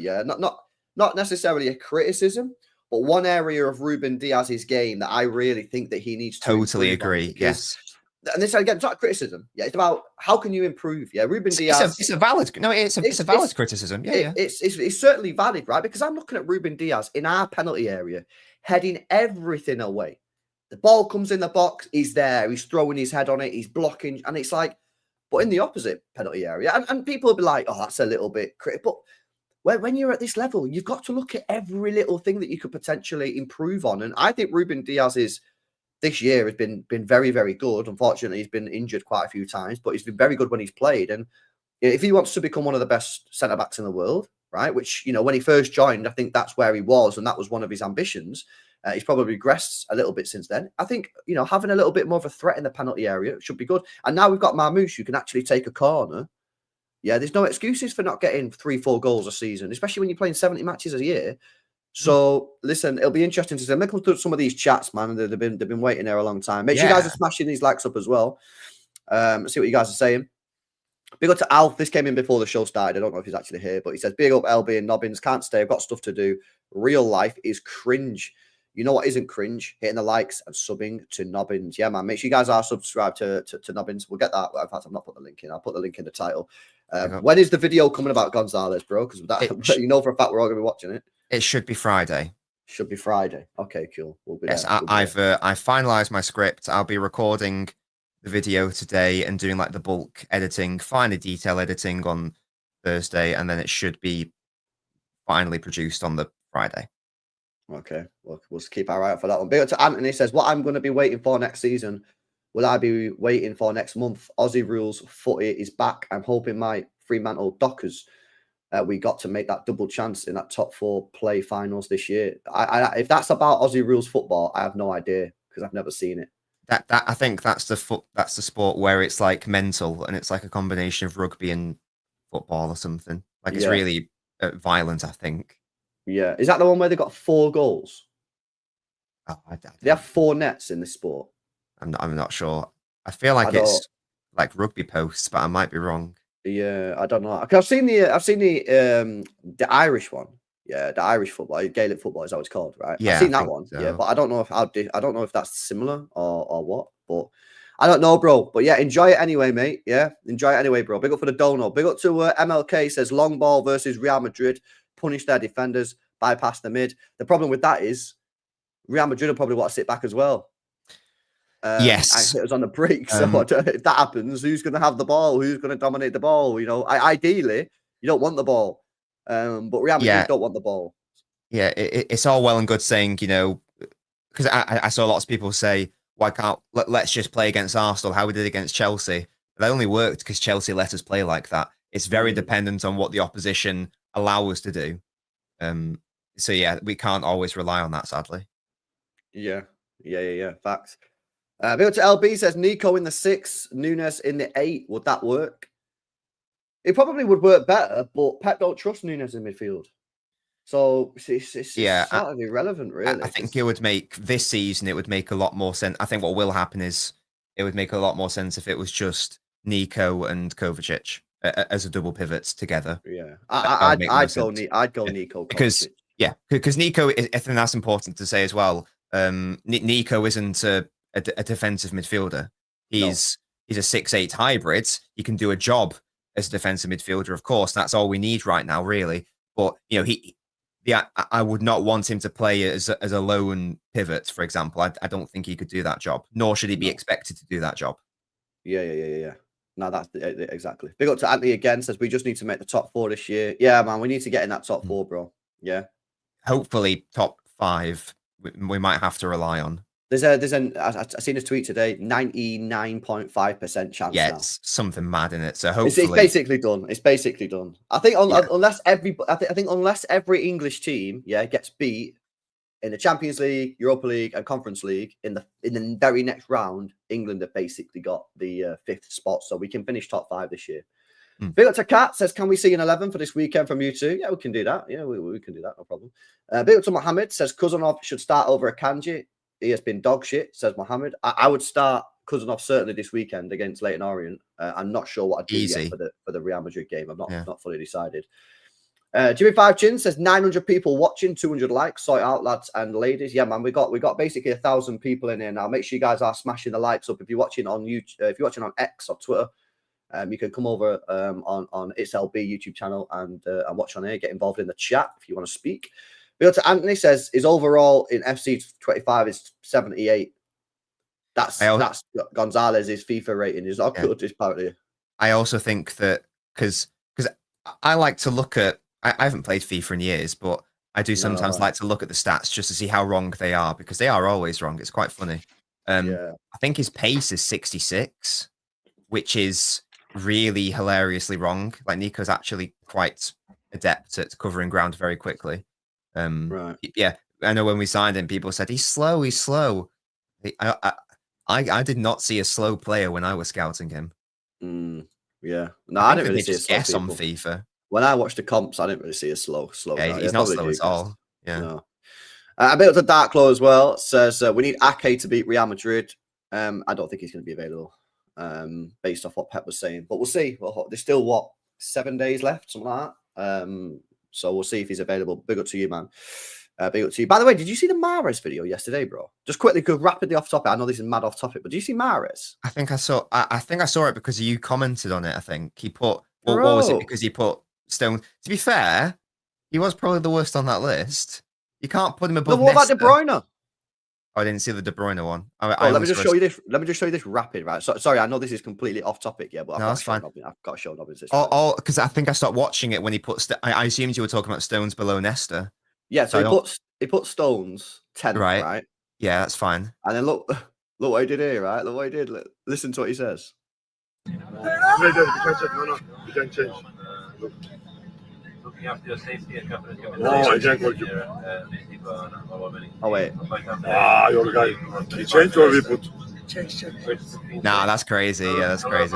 C: not necessarily a criticism, but one area of Ruben Diaz's game that I really think that he needs to
D: totally agree. Yes.
C: And this again, it's not a criticism. Yeah, it's about how can you improve. Yeah, Ruben Diaz.
D: It's a valid criticism. Yeah,
C: it's certainly valid, right? Because I'm looking at Ruben Diaz in our penalty area, heading everything away. The ball comes in the box, he's there, he's throwing his head on it, he's blocking, and it's like, but in the opposite penalty area, and people will be like, oh, that's a little bit critical. But when you're at this level, you've got to look at every little thing that you could potentially improve on. And I think Ruben Diaz this year has been very, very good. Unfortunately, he's been injured quite a few times, but he's been very good when he's played. And if he wants to become one of the best centre-backs in the world, right, which, you know, when he first joined, I think that's where he was, and that was one of his ambitions. He's probably regressed a little bit since then. I think, you know, having a little bit more of a threat in the penalty area should be good. And now we've got Marmoush, who can actually take a corner. Yeah, there's no excuses for not getting 3-4 goals a season, especially when you're playing 70 matches a year. So listen, it'll be interesting to see. I'm looking through some of these chats, man. They've been waiting there a long time. Make sure you guys are smashing these likes up as well. Let's see what you guys are saying. Big up to Alf. This came in before the show started. I don't know if he's actually here, but he says, big up LB and Nobbins. Can't stay. I've got stuff to do. Real life is cringe. You know what isn't cringe? Hitting the likes and subbing to Nobbins. Yeah, man. Make sure you guys are subscribed to Nobbins. We'll get that. In fact, I've not put the link in. I'll put the link in the title. When is the video coming about Gonzalez, bro? Because you know for a fact we're all going to be watching it.
D: It should be Friday.
C: Should be Friday. Okay, cool. We'll be
D: yes,
C: there.
D: I've finalized my script. I'll be recording the video today and doing like the bulk editing, finer detail editing on Thursday, and then it should be finally produced on the Friday.
C: Okay, well, we'll keep our eye out for that one. Big up to Anthony says, what I'm going to be waiting for next season, will I be waiting for next month? Aussie Rules footy is back. I'm hoping my Fremantle Dockers, we got to make that double chance in that top 4 play finals this year. If that's about Aussie Rules football, I have no idea because I've never seen it.
D: That I think that's the sport where it's like mental and it's like a combination of rugby and football or something. Like it's really violent, I think.
C: Yeah, is that the one where they got 4 goals?
D: Oh,
C: they have 4 nets in this sport.
D: I'm not sure. I feel like it's like rugby posts, but I might be wrong.
C: Yeah, I don't know. I've seen the Irish one. Yeah, the Irish football, Gaelic football is how it's called, right?
D: Yeah,
C: I've seen that one. So. Yeah, but I don't know if that's similar or what. But I don't know, bro. But yeah, enjoy it anyway, mate. Yeah, enjoy it anyway, bro. Big up for the dono. Big up to MLK says long ball versus Real Madrid. Punish their defenders, bypass the mid. The problem with that is Real Madrid will probably want to sit back as well.
D: Yes,
C: it was on the break. So if that happens, who's going to have the ball? Who's going to dominate the ball? You know, ideally, you don't want the ball, but Real Madrid don't want the ball.
D: Yeah, it's all well and good saying, you know, because I saw lots of people say, why can't let's just play against Arsenal? How we did against Chelsea? That only worked because Chelsea let us play like that. It's very dependent on what the opposition allow us to do. So yeah, we can't always rely on that, sadly. Yeah.
C: Facts. Big up to LB says Nico in the 6, Nunes in the 8. Would that work? It probably would work better, but Pep don't trust Nunes in midfield. So it's sort of irrelevant, really.
D: I think it would make this season, it would make a lot more sense. I think what will happen is it would make a lot more sense if it was just Nico and Kovacic as a double pivot together.
C: Yeah, I'd go Nico
D: because Nico, I think that's important to say as well. Nico isn't a defensive midfielder. He's a 6'8" hybrid. He can do a job as a defensive midfielder, of course. That's all we need right now, really. But you know, I would not want him to play as a lone pivot, for example. I don't think he could do that job, nor should he be expected to do that job.
C: Yeah. No, that's exactly. Big up to Anthony again, says we just need to make the top 4 this year. Yeah, man, we need to get in that top 4, bro. Yeah.
D: Hopefully top 5 we might have to rely on.
C: I seen a tweet today, 99.5% chance.
D: Yeah,
C: now.
D: It's something mad in it. So hopefully
C: it's basically done. It's basically done. I think unless every English team gets beat in the Champions League, Europa League, and Conference League in the very next round, England have basically got the 5th spot, so we can finish top 5 this year. Big up to Kat says, can we see an 11 for this weekend from you two? Yeah, we can do that. Yeah, we can do that. No problem. Big up to Mohammed says Kuzanov should start over Akanji. He has been dog shit, says Mohammed. I would start Kuzanov certainly this weekend against Leyton Orient. I'm not sure what I'd do yet for the Real Madrid game. I'm not fully decided. Jimmy Five Chin says 900 people watching, 200 likes. Sort it out, lads and ladies. Yeah, man, we got basically 1,000 people in here now. Make sure you guys are smashing the likes up. If you're watching on YouTube, if you're watching on X or Twitter, you can come over on It's LB YouTube channel and watch on here. Get involved in the chat if you want to speak. We go to Anthony says his overall in FC 25 is 78. That's Gonzalez's FIFA rating. Is not good. Apparently,
D: I also think that because I like to look at. I haven't played FIFA in years, but I do sometimes like to look at the stats just to see how wrong they are because they are always wrong. It's quite funny. I think his pace is 66, which is really hilariously wrong. Like Nico's actually quite adept at covering ground very quickly.
C: Right.
D: Yeah, I know when we signed him, people said he's slow. I did not see a slow player when I was scouting him.
C: Yeah, no, I didn't really see a slow
D: guess on FIFA.
C: When I watched the comps, I didn't really see a slow.
D: Yeah, he's not slow at all. Yeah.
C: No. A bit of the Dark Claw as well says we need Ake to beat Real Madrid. I don't think he's going to be available based off what Pep was saying, but we'll see. Well, there's still 7 days left, something like that. So we'll see if he's available. Big up to you, man. Big up to you. By the way, did you see the Mahrez video yesterday, bro? Just quickly, go rapidly off topic. I know this is mad off topic, but do you see Mahrez?
D: I think I saw. I think I saw it because you commented on it. I think he put. Well, what was it?
C: Bro.
D: Because he put Stone. To be fair, he was probably the worst on that list. You can't put him
C: No,
D: above.
C: what about De
D: Nesta.
C: Bruyne?
D: I didn't see the De Bruyne one.
C: Let me just show you this. Let me just show you this rapid, right? So, sorry, I know this is completely off topic, yeah, but I've
D: No,
C: got
D: that's
C: to show
D: fine.
C: Nobbins. I've got to show Nobbins this.
D: Oh, because I think I stopped watching it when he put. I assumed you were talking about Stones below Nesta.
C: Yeah, so
D: So
C: he put Stones 10th, right?
D: Yeah, that's fine.
C: And then look what he did here, right? Look what he did. Listen to what he says.
B: No, you can't change. No, you can't change. Look.
E: Looking after your safety and confidence.
B: No, I can't go.
C: Oh wait.
B: Your guy. He changed or we put? Change.
D: Nah, that's crazy. Yeah, that's crazy.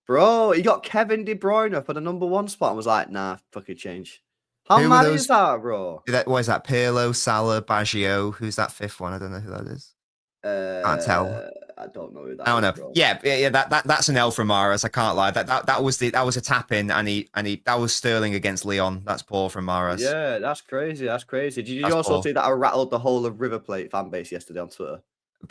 C: Bro, he got Kevin De Bruyne for the number 1 spot and was like, nah, fucking change. How
D: Who were
C: mad
D: those-
C: is that, bro?
D: What is that? Pirlo, Salah, Baggio. Who's that 5th one? I don't know who that is. Can't tell.
C: I don't know who that
D: I don't
C: is,
D: know.
C: bro.
D: Yeah. That's an L from Mahrez. I can't lie. That was a tap in, and he that was Sterling against Leon. That's poor from Mahrez.
C: Yeah, that's crazy. That's crazy. Did you
D: That's
C: also
D: poor.
C: see that I rattled the whole of River Plate fan base yesterday on Twitter?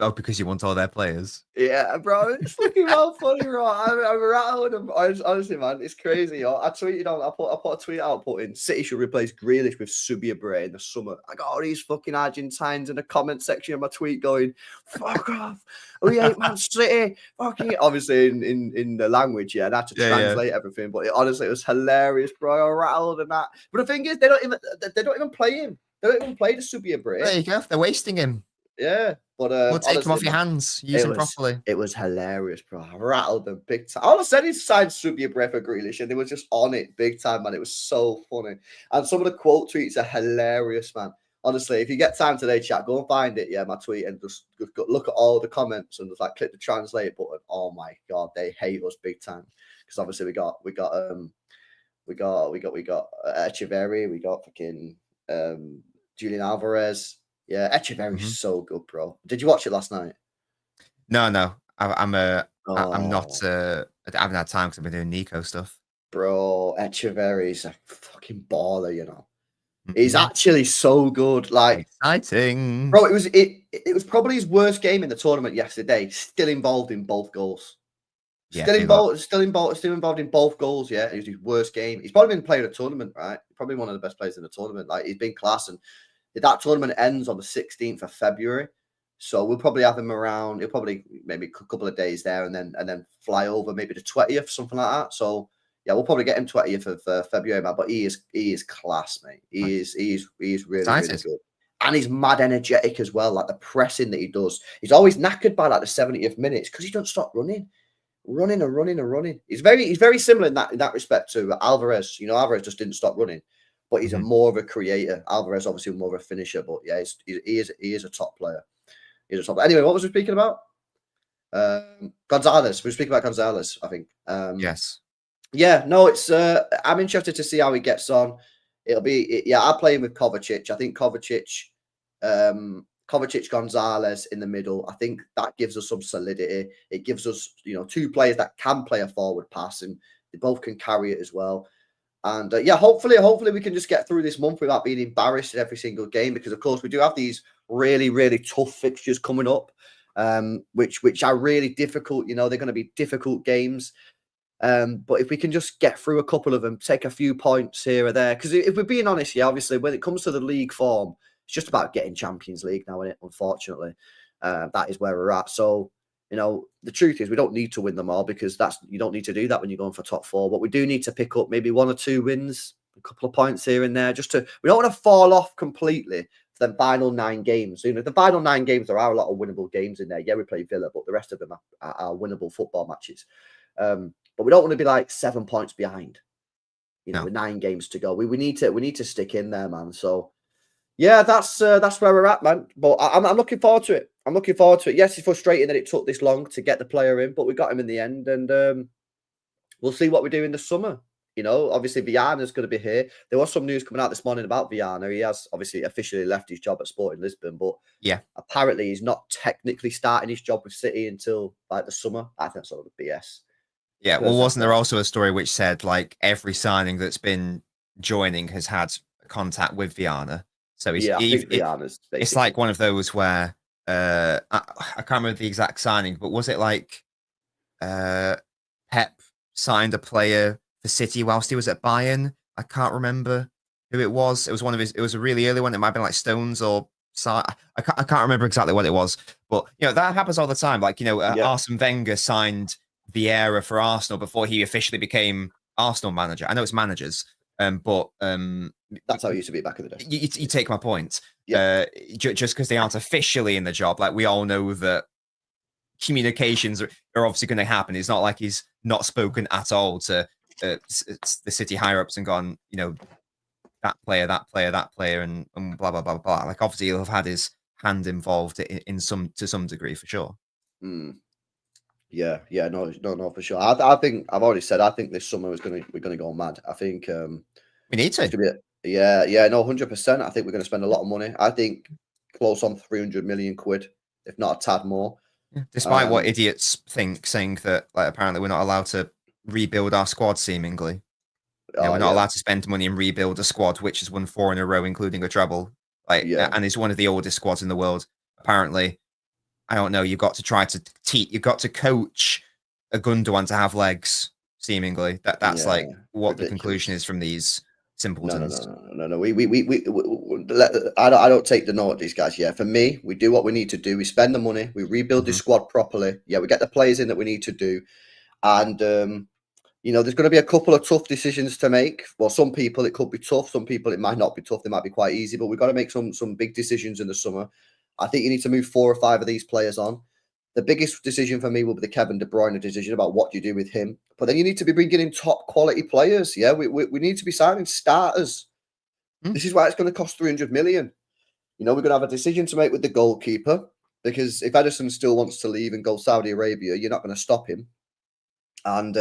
D: Oh, because you want all their players.
C: Yeah, bro, it's fucking well funny, bro. I'm rattling them. Honestly, man, it's crazy. Yo. I tweeted on. I put a tweet out putting City should replace Grealish with Subiabre in the summer. I got all these fucking Argentines in the comment section of my tweet going, "Fuck off, we hate Man City." Fucking obviously in the language, yeah, and I had to translate everything. But honestly, it was hilarious, bro. I rattled and that. But the thing is, they don't even play him. They don't even play the Subiabre.
D: There you go. They're wasting him.
C: Yeah, but
D: We'll take him
C: honestly,
D: off your hands. Use him properly.
C: It was hilarious, bro. I rattled them big time. All I said is signed Subiabre for Grealish, and they were just on it big time, man. It was so funny. And some of the quote tweets are hilarious, man. Honestly, if you get time today, chat, go and find it. Yeah, my tweet, and just look at all the comments and just like click the translate button. Oh my god, they hate us big time because obviously we got Echeverri, we got fucking Julian Alvarez. Yeah, Echeverri's so good, bro. Did you watch it last night?
D: No. I'm not. I haven't had time because I've been doing Nico stuff.
C: Bro, Echeverri's a fucking baller, you know. He's actually so good. Like
D: exciting,
C: bro. It was probably his worst game in the tournament yesterday. Still involved in both goals. Still involved in both goals. Yeah, it was his worst game. He's probably been playing a tournament, right? Probably one of the best players in the tournament. Like he's been class, and that tournament ends on the 16th of February. So we'll probably have him around. He'll probably maybe a couple of days there, and then fly over maybe the 20th, something like that. So yeah, we'll probably get him 20th of February, man. But he is class, mate. He is really good, and he's mad energetic as well. Like the pressing that he does, he's always knackered by like the 70th minutes because he don't stop running. He's very similar in that respect to Alvarez. You know, Alvarez just didn't stop running, but he's a more of a creator. Alvarez obviously more of a finisher, but yeah, he is a top player. He's a top. Anyway, what was we speaking about? Gonzalez. We were speaking about Gonzalez, I think.
D: Yes.
C: Yeah. No, it's. I'm interested to see how he gets on. It'll be. Yeah, I'll play him with Kovacic. I think Kovacic, Gonzalez in the middle. I think that gives us some solidity. It gives us, two players that can play a forward pass, and they both can carry it as well. And yeah, hopefully we can just get through this month without being embarrassed in every single game, because of course we do have these really, really tough fixtures coming up, which are really difficult. They're going to be difficult games. But if we can just get through a couple of them, take a few points here or there, because if we're being honest, yeah, obviously when it comes to the league form, it's just about getting Champions League now, isn't it? Unfortunately, that is where we're at. So, the truth is we don't need to win them all, because you don't need to do that when you're going for top four. But we do need to pick up maybe 1 or 2 wins, a couple of points here and there, we don't want to fall off completely for the final 9 games. The final 9 games, there are a lot of winnable games in there. Yeah, we play Villa, but the rest of them are winnable football matches. But we don't want to be like 7 points behind, with 9 games to go. We need to stick in there, man. So yeah, that's where we're at, man. But I'm looking forward to it. Yes, it's frustrating that it took this long to get the player in, but we got him in the end, and we'll see what we do in the summer. Obviously Viana's going to be here. There was some news coming out this morning about Viana. He has obviously officially left his job at Sporting Lisbon, but yeah, apparently he's not technically starting his job with City until like the summer. I think that's sort of BS.
D: Yeah, well, wasn't there also a story which said like every signing that's been joining has had contact with Viana. So he's,
C: I think Viana's basically.
D: It's like one of those where I can't remember the exact signing, but was it like Pep signed a player for City whilst he was at Bayern? I can't remember who it was. It was one of his. It was a really early one. It might have been like Stones or I can't remember exactly what it was. But that happens all the time. Like Arsene Wenger signed Vieira for Arsenal before he officially became Arsenal manager. I know it's managers, but
C: that's how it used to be back in the day.
D: You take my point.
C: Yeah.
D: Just because they aren't officially in the job, like we all know that communications are obviously going to happen. It's not like he's not spoken at all to the City higher ups and gone, that player, and blah blah blah blah. Like obviously he'll have had his hand involved to some degree for sure.
C: Yeah, no, for sure. I think I've already said I think this summer we're gonna go mad. I think
D: we need to.
C: Yeah, no, 100%. I think we're gonna spend a lot of money. I think close on 300 million quid, if not a tad more.
D: Despite what idiots think, saying that like apparently we're not allowed to rebuild our squad, seemingly. We're not allowed to spend money and rebuild a squad which has won 4 in a row, including a treble. And is one of the oldest squads in the world. Apparently, I don't know. You've got to you've got to coach a Gundogan to have legs. Seemingly, that's like what ridiculous. The conclusion is from these simpletons.
C: No. I don't take the note of these guys. Yeah, for me, we do what we need to do. We spend the money. We rebuild the squad properly. Yeah, we get the players in that we need to do, and there's going to be a couple of tough decisions to make. Well, some people it could be tough. Some people it might not be tough. They might be quite easy. But we've got to make some big decisions in the summer. I think you need to move 4 or 5 of these players on. The biggest decision for me will be the Kevin De Bruyne decision about what you do with him. But then you need to be bringing in top quality players. Yeah, we need to be signing starters. This is why it's going to cost 300 million. We're going to have a decision to make with the goalkeeper, because if Ederson still wants to leave and go Saudi Arabia, you're not going to stop him. And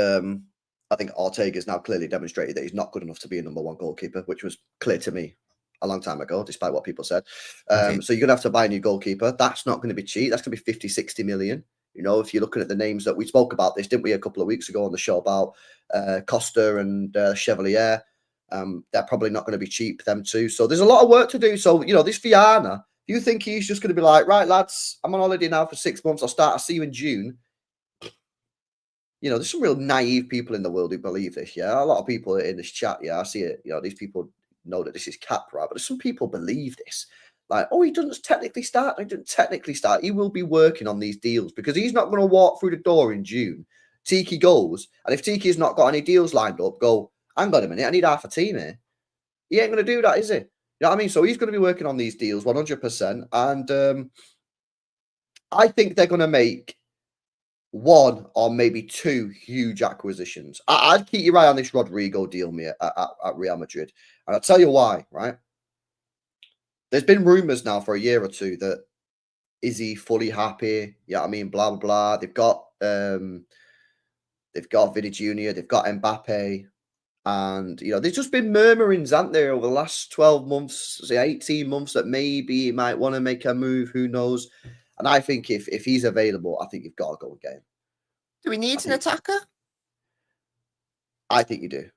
C: I think Ortega's now clearly demonstrated that he's not good enough to be a number 1 goalkeeper, which was clear to me a long time ago, despite what people said. So you're going to have to buy a new goalkeeper. That's not going to be cheap. That's going to be 50, 60 million. If you're looking at the names that we spoke about this, didn't we, a couple of weeks ago on the show about Costa and Chevalier. They're probably not going to be cheap, them too. So there's a lot of work to do. So, this Viana, you think he's just going to be like, right, lads, I'm on holiday now for 6 months. I'll see you in June. There's some real naive people in the world who believe this. Yeah, a lot of people in this chat. Yeah, I see it. These people know that this is cap, right? But some people believe this. Like, he doesn't technically start. He doesn't technically start. He will be working on these deals because he's not going to walk through the door in June. Tiki goes, and if Tiki's not got any deals lined up, go, hang on a minute, I need half a team here. He ain't going to do that, is he? You know what I mean? So he's going to be working on these deals 100%. And I think they're going to make 1 or maybe 2 huge acquisitions. I'd keep your eye on this Rodrigo deal, mate, at Real Madrid. And I'll tell you why, right? There's been rumours now for a year or 2 that is he fully happy? Yeah, I mean, blah, blah, blah. They've got Vini Jr., they've got Mbappe. And, there's just been murmurings, aren't there, over the last 12 months, say 18 months, that maybe he might want to make a move. Who knows? And I think if he's available, I think you've got to go and get him.
D: Do we need an attacker?
C: I think you do.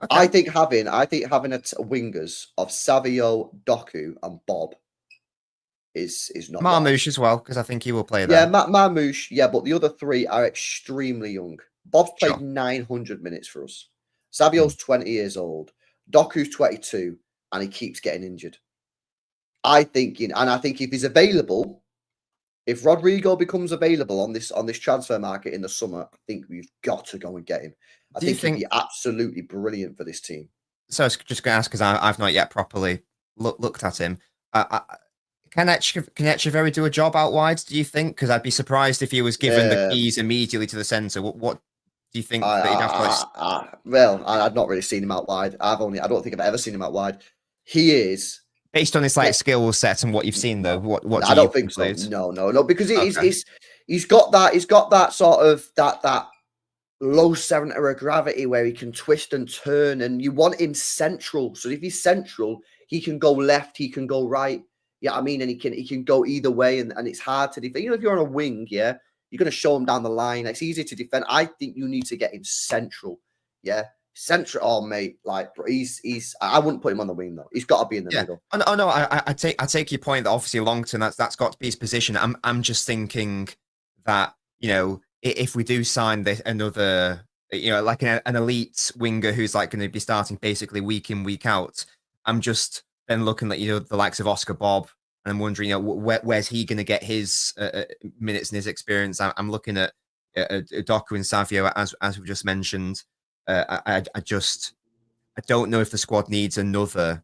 D: Okay.
C: I think having wingers of Savio, Doku, and Bob is not
D: Marmoush as well, because I think he will play there.
C: Yeah, Marmoush. Yeah, but the other 3 are extremely young. Bob's played 900 minutes for us. Savio's 20 years old. Doku's 22, and he keeps getting injured. I think if he's available, if Rodrigo becomes available on this transfer market in the summer, I think we've got to go and get him. I think he'd be absolutely brilliant for this team. So
D: I was just going to ask, because I've not yet properly looked at him. Can Echeverry do a job out wide, do you think? Because I'd be surprised if he was given the keys immediately to the centre. What do you think that he'd have to...
C: Well, I've not really seen him out wide. I don't think I've ever seen him out wide. He is...
D: Based on his skill set and what you've seen, though, what
C: I don't think so. No, because he's got that sort of that low center of gravity where he can twist and turn, and you want him central. So if he's central, he can go left, he can go right. Yeah, I mean, and he can go either way, and it's hard to defend. If you're on a wing, you're going to show him down the line. It's easy to defend. I think you need to get him central. Yeah, Central, oh mate, like he's. I wouldn't put him on the wing though. He's got to be in the middle.
D: Oh no, I take your point that obviously long term that's got to be his position. I'm just thinking that if we do sign this another like an elite winger who's like going to be starting basically week in week out, I'm just then looking at the likes of Oscar Bob, and I'm wondering where's he going to get his minutes and his experience. I'm looking at Doku and Savio as we just mentioned. I don't know if the squad needs another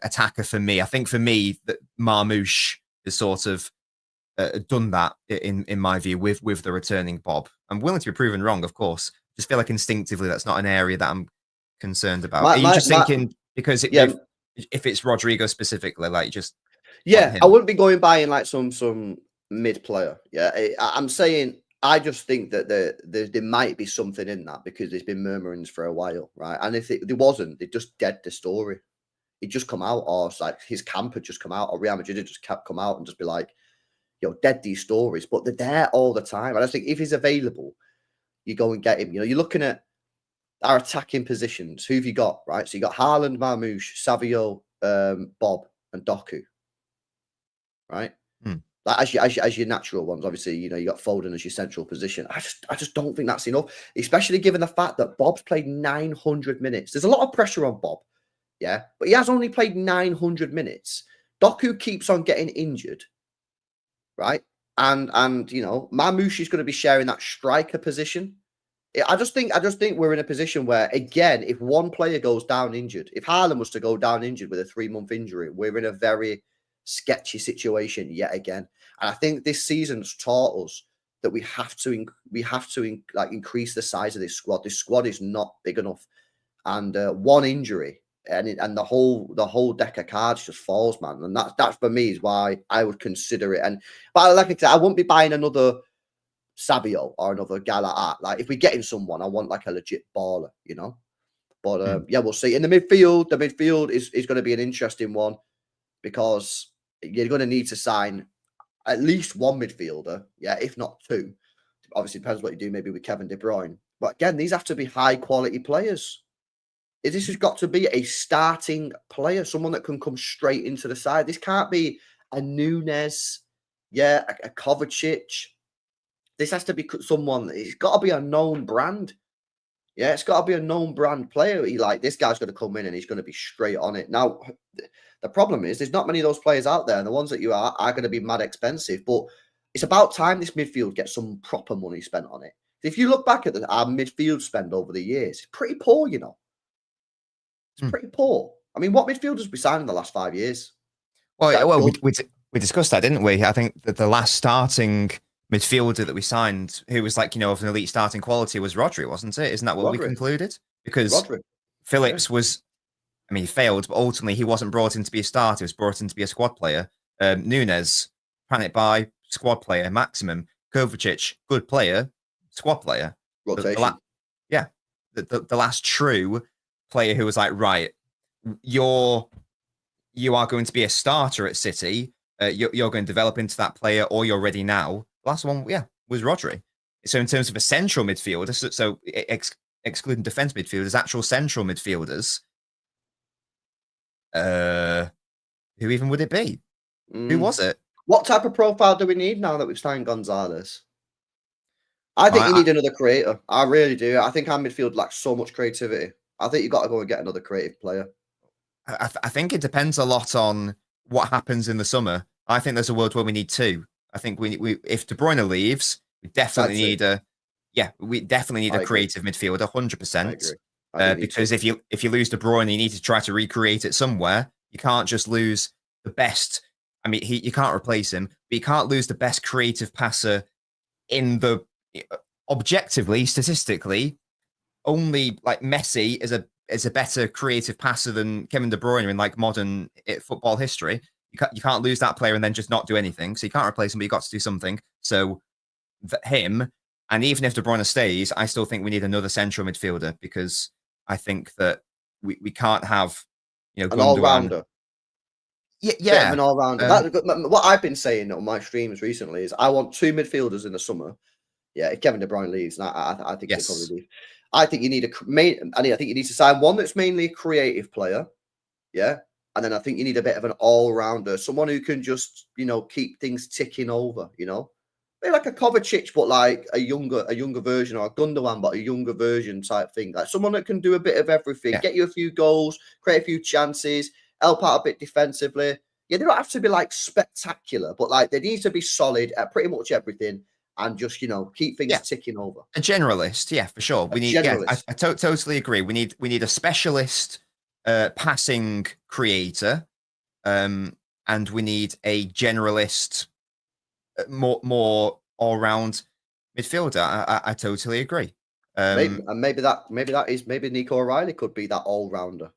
D: attacker for me. I think for me that Marmoush has sort of done that in my view with the returning Bob. I'm willing to be proven wrong, of course. Just feel like instinctively that's not an area that I'm concerned about. Are you just thinking because if it's Rodrigo specifically, like just
C: I wouldn't be going buying like some mid player. I'm saying I just think that there might be something in that because there's been murmurings for a while, right? And if there wasn't, they just dead the story. It just come out, or it's like his camp had just come out, or Real Madrid had just come out and just be like, dead these stories. But they're there all the time. And I think if he's available, you go and get him. You're looking at our attacking positions. Who have you got, right? So you got Haaland, Marmoush, Savio, Bob, and Doku, right? Like as your natural ones, obviously, you got Foden as your central position. I just don't think that's enough, especially given the fact that Bob's played 900 minutes. There's a lot of pressure on Bob, but he has only played 900 minutes. Doku keeps on getting injured, right? And Marmoush is going to be sharing that striker position. I just think we're in a position where, again, if one player goes down injured, if Haaland was to go down injured with a 3-month injury, we're in a very sketchy situation yet again. And I think this season's taught us that we have to increase the size of this squad. This squad is not big enough, and one injury and the whole deck of cards just falls, man. And that's for me is why I would consider it. But like I said, I wouldn't be buying another Savio or another guy like that. Like if we're getting someone, I want like a legit baller, But we'll see. In the midfield is going to be an interesting one because you're going to need to sign at least one midfielder, if not two. Obviously, depends what you do, maybe with Kevin De Bruyne. But again, these have to be high quality players. This has got to be a starting player, someone that can come straight into the side. This can't be a Nunes, a Kovacic. This has to be someone. It's got to be a known brand. It's got to be a known brand player. This guy's going to come in and he's going to be straight on it. Now, the problem is there's not many of those players out there, and the ones that you are going to be mad expensive. But it's about time this midfield gets some proper money spent on it. If you look back at our midfield spend over the years, it's pretty poor, It's pretty poor. I mean, what midfielders we signed in the last 5 years?
D: Well, we discussed that, didn't we? I think that the last starting midfielder that we signed, who was of an elite starting quality, was Rodri, wasn't it? Isn't that what we concluded? Because Phillips was, he failed, but ultimately he wasn't brought in to be a starter. He was brought in to be a squad player. Nunes, panic buy, squad player, maximum. Kovacic, good player, squad player.
C: Rotation.
D: The last true player who was like, right, you are going to be a starter at City. You're going to develop into that player, or you're ready now. Last one, was Rodri. So in terms of a central midfielder, so excluding defense midfielders, actual central midfielders, who even would it be? Who was it?
C: What type of profile do we need now that we've signed Gonzalez? I think you need another creator. I really do. I think our midfield lacks so much creativity. I think you've got to go and get another creative player.
D: I think it depends a lot on what happens in the summer. I think there's a world where we need two. I think we if De Bruyne leaves, we definitely need a creative midfielder, 100%. Because if you lose De Bruyne, you need to try to recreate it somewhere. You can't just lose the best. You can't replace him, but you can't lose the best creative passer in the objectively, statistically. Only Messi is a better creative passer than Kevin De Bruyne in modern football history. You can't lose that player and then just not do anything. So you can't replace him, but you got to do something. So him, and even if De Bruyne stays, I still think we need another central midfielder because I think that we can't have
C: an all-rounder.
D: Yeah,
C: an all-rounder. What I've been saying on my streams recently is I want two midfielders in the summer. If Kevin De Bruyne leaves, and I think he'll probably leave. I think you need I think you need to sign one that's mainly a creative player. Yeah. And then I think you need a bit of an all-rounder, someone who can just, keep things ticking over, Maybe like a Kovacic, but like a younger version, or a Gundogan, but a younger version type thing. Like someone that can do a bit of everything, get you a few goals, create a few chances, help out a bit defensively. Yeah, they don't have to be like spectacular, but like they need to be solid at pretty much everything and just, keep things ticking over.
D: A generalist, yeah, for sure. We need,
C: generalist.
D: I totally agree. We need a specialist passing creator, and we need a generalist, more all round midfielder. I totally agree.
C: Maybe Nico O'Reilly could be that all rounder.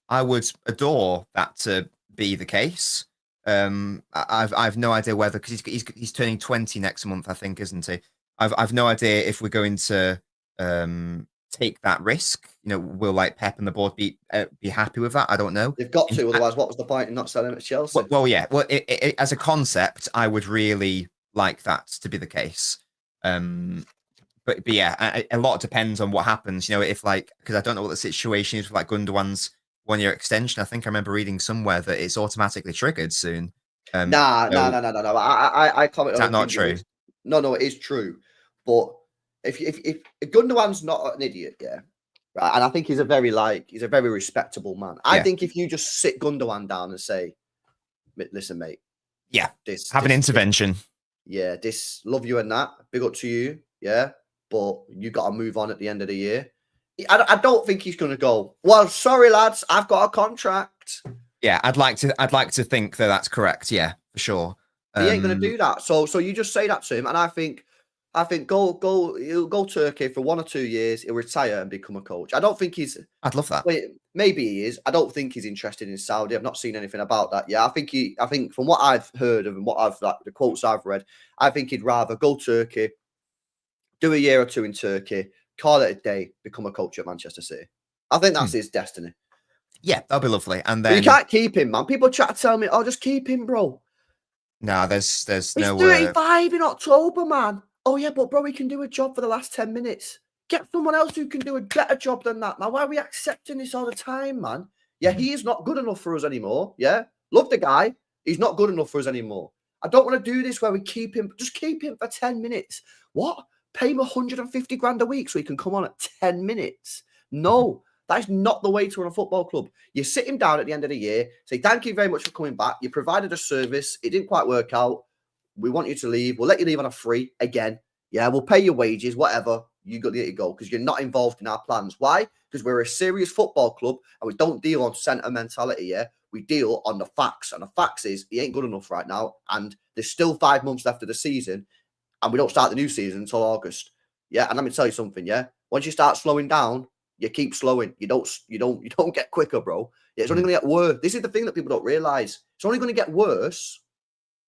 D: I would adore that to be the case. I've no idea whether, because he's turning 20 next month, I think, isn't he? I've no idea if we're going to take that risk. Will like Pep and the board be happy with that? I don't know.
C: They've got to, otherwise, what was the point in not selling at Chelsea?
D: Well, yeah. Well, as a concept, I would really like that to be the case. But yeah, a lot depends on what happens. If because I don't know what the situation is with like Gundogan's 1-year extension. I think I remember reading somewhere that it's automatically triggered soon.
C: No. I comment.
D: Is that not true?
C: No, it is true. But if Gundogan's not an idiot, yeah, right, and I think he's a very respectable man. I think if you just sit Gundogan down and say, "Listen, mate,
D: yeah, have an intervention.
C: This love you and that, big up to you, yeah, but you got to move on at the end of the year." I don't think he's going to go, "Well, sorry, lads, I've got a contract."
D: Yeah, I'd like to think that that's correct. Yeah, for sure.
C: He ain't going to do that. So you just say that to him, and I think he'll go Turkey for 1 or 2 years. He'll retire and become a coach. I don't think he's.
D: I'd love that.
C: Wait, maybe he is. I don't think he's interested in Saudi. I've not seen anything about that. Yeah, I think from what I've heard of and what the quotes I've read, I think he'd rather go Turkey, do a year or two in Turkey, call it a day, become a coach at Manchester City. I think that's his destiny.
D: Yeah, that'll be lovely. And
C: but
D: then
C: you can't keep him, man. People try to tell me, "Oh, just keep him, bro."
D: No, there's no.
C: He's 35 in October, man. Oh yeah, but bro, he can do a job for the last 10 minutes. Get someone else who can do a better job than that, man. Why are we accepting this all the time, man? Yeah, he is not good enough for us anymore. Yeah, love the guy. He's not good enough for us anymore. I don't want to do this where we keep him. Just keep him for 10 minutes. What? Pay him 150 grand a week so he can come on at 10 minutes. No, that is not the way to run a football club. You sit him down at the end of the year, say, "Thank you very much for coming back. You provided a service. It didn't quite work out. We want you to leave. We'll let you leave on a free again. Yeah, we'll pay your wages, whatever. You got to let you go because you're not involved in our plans." Why? Because we're a serious football club and we don't deal on sentimentality. Yeah, we deal on the facts. And the facts is he ain't good enough right now. And there's still 5 months left of the season. And we don't start the new season until August. Yeah, and let me tell you something, yeah. Once you start slowing down, you keep slowing. You don't get quicker, bro. Yeah, it's only going to get worse. This is the thing that people don't realize. It's only going to get worse.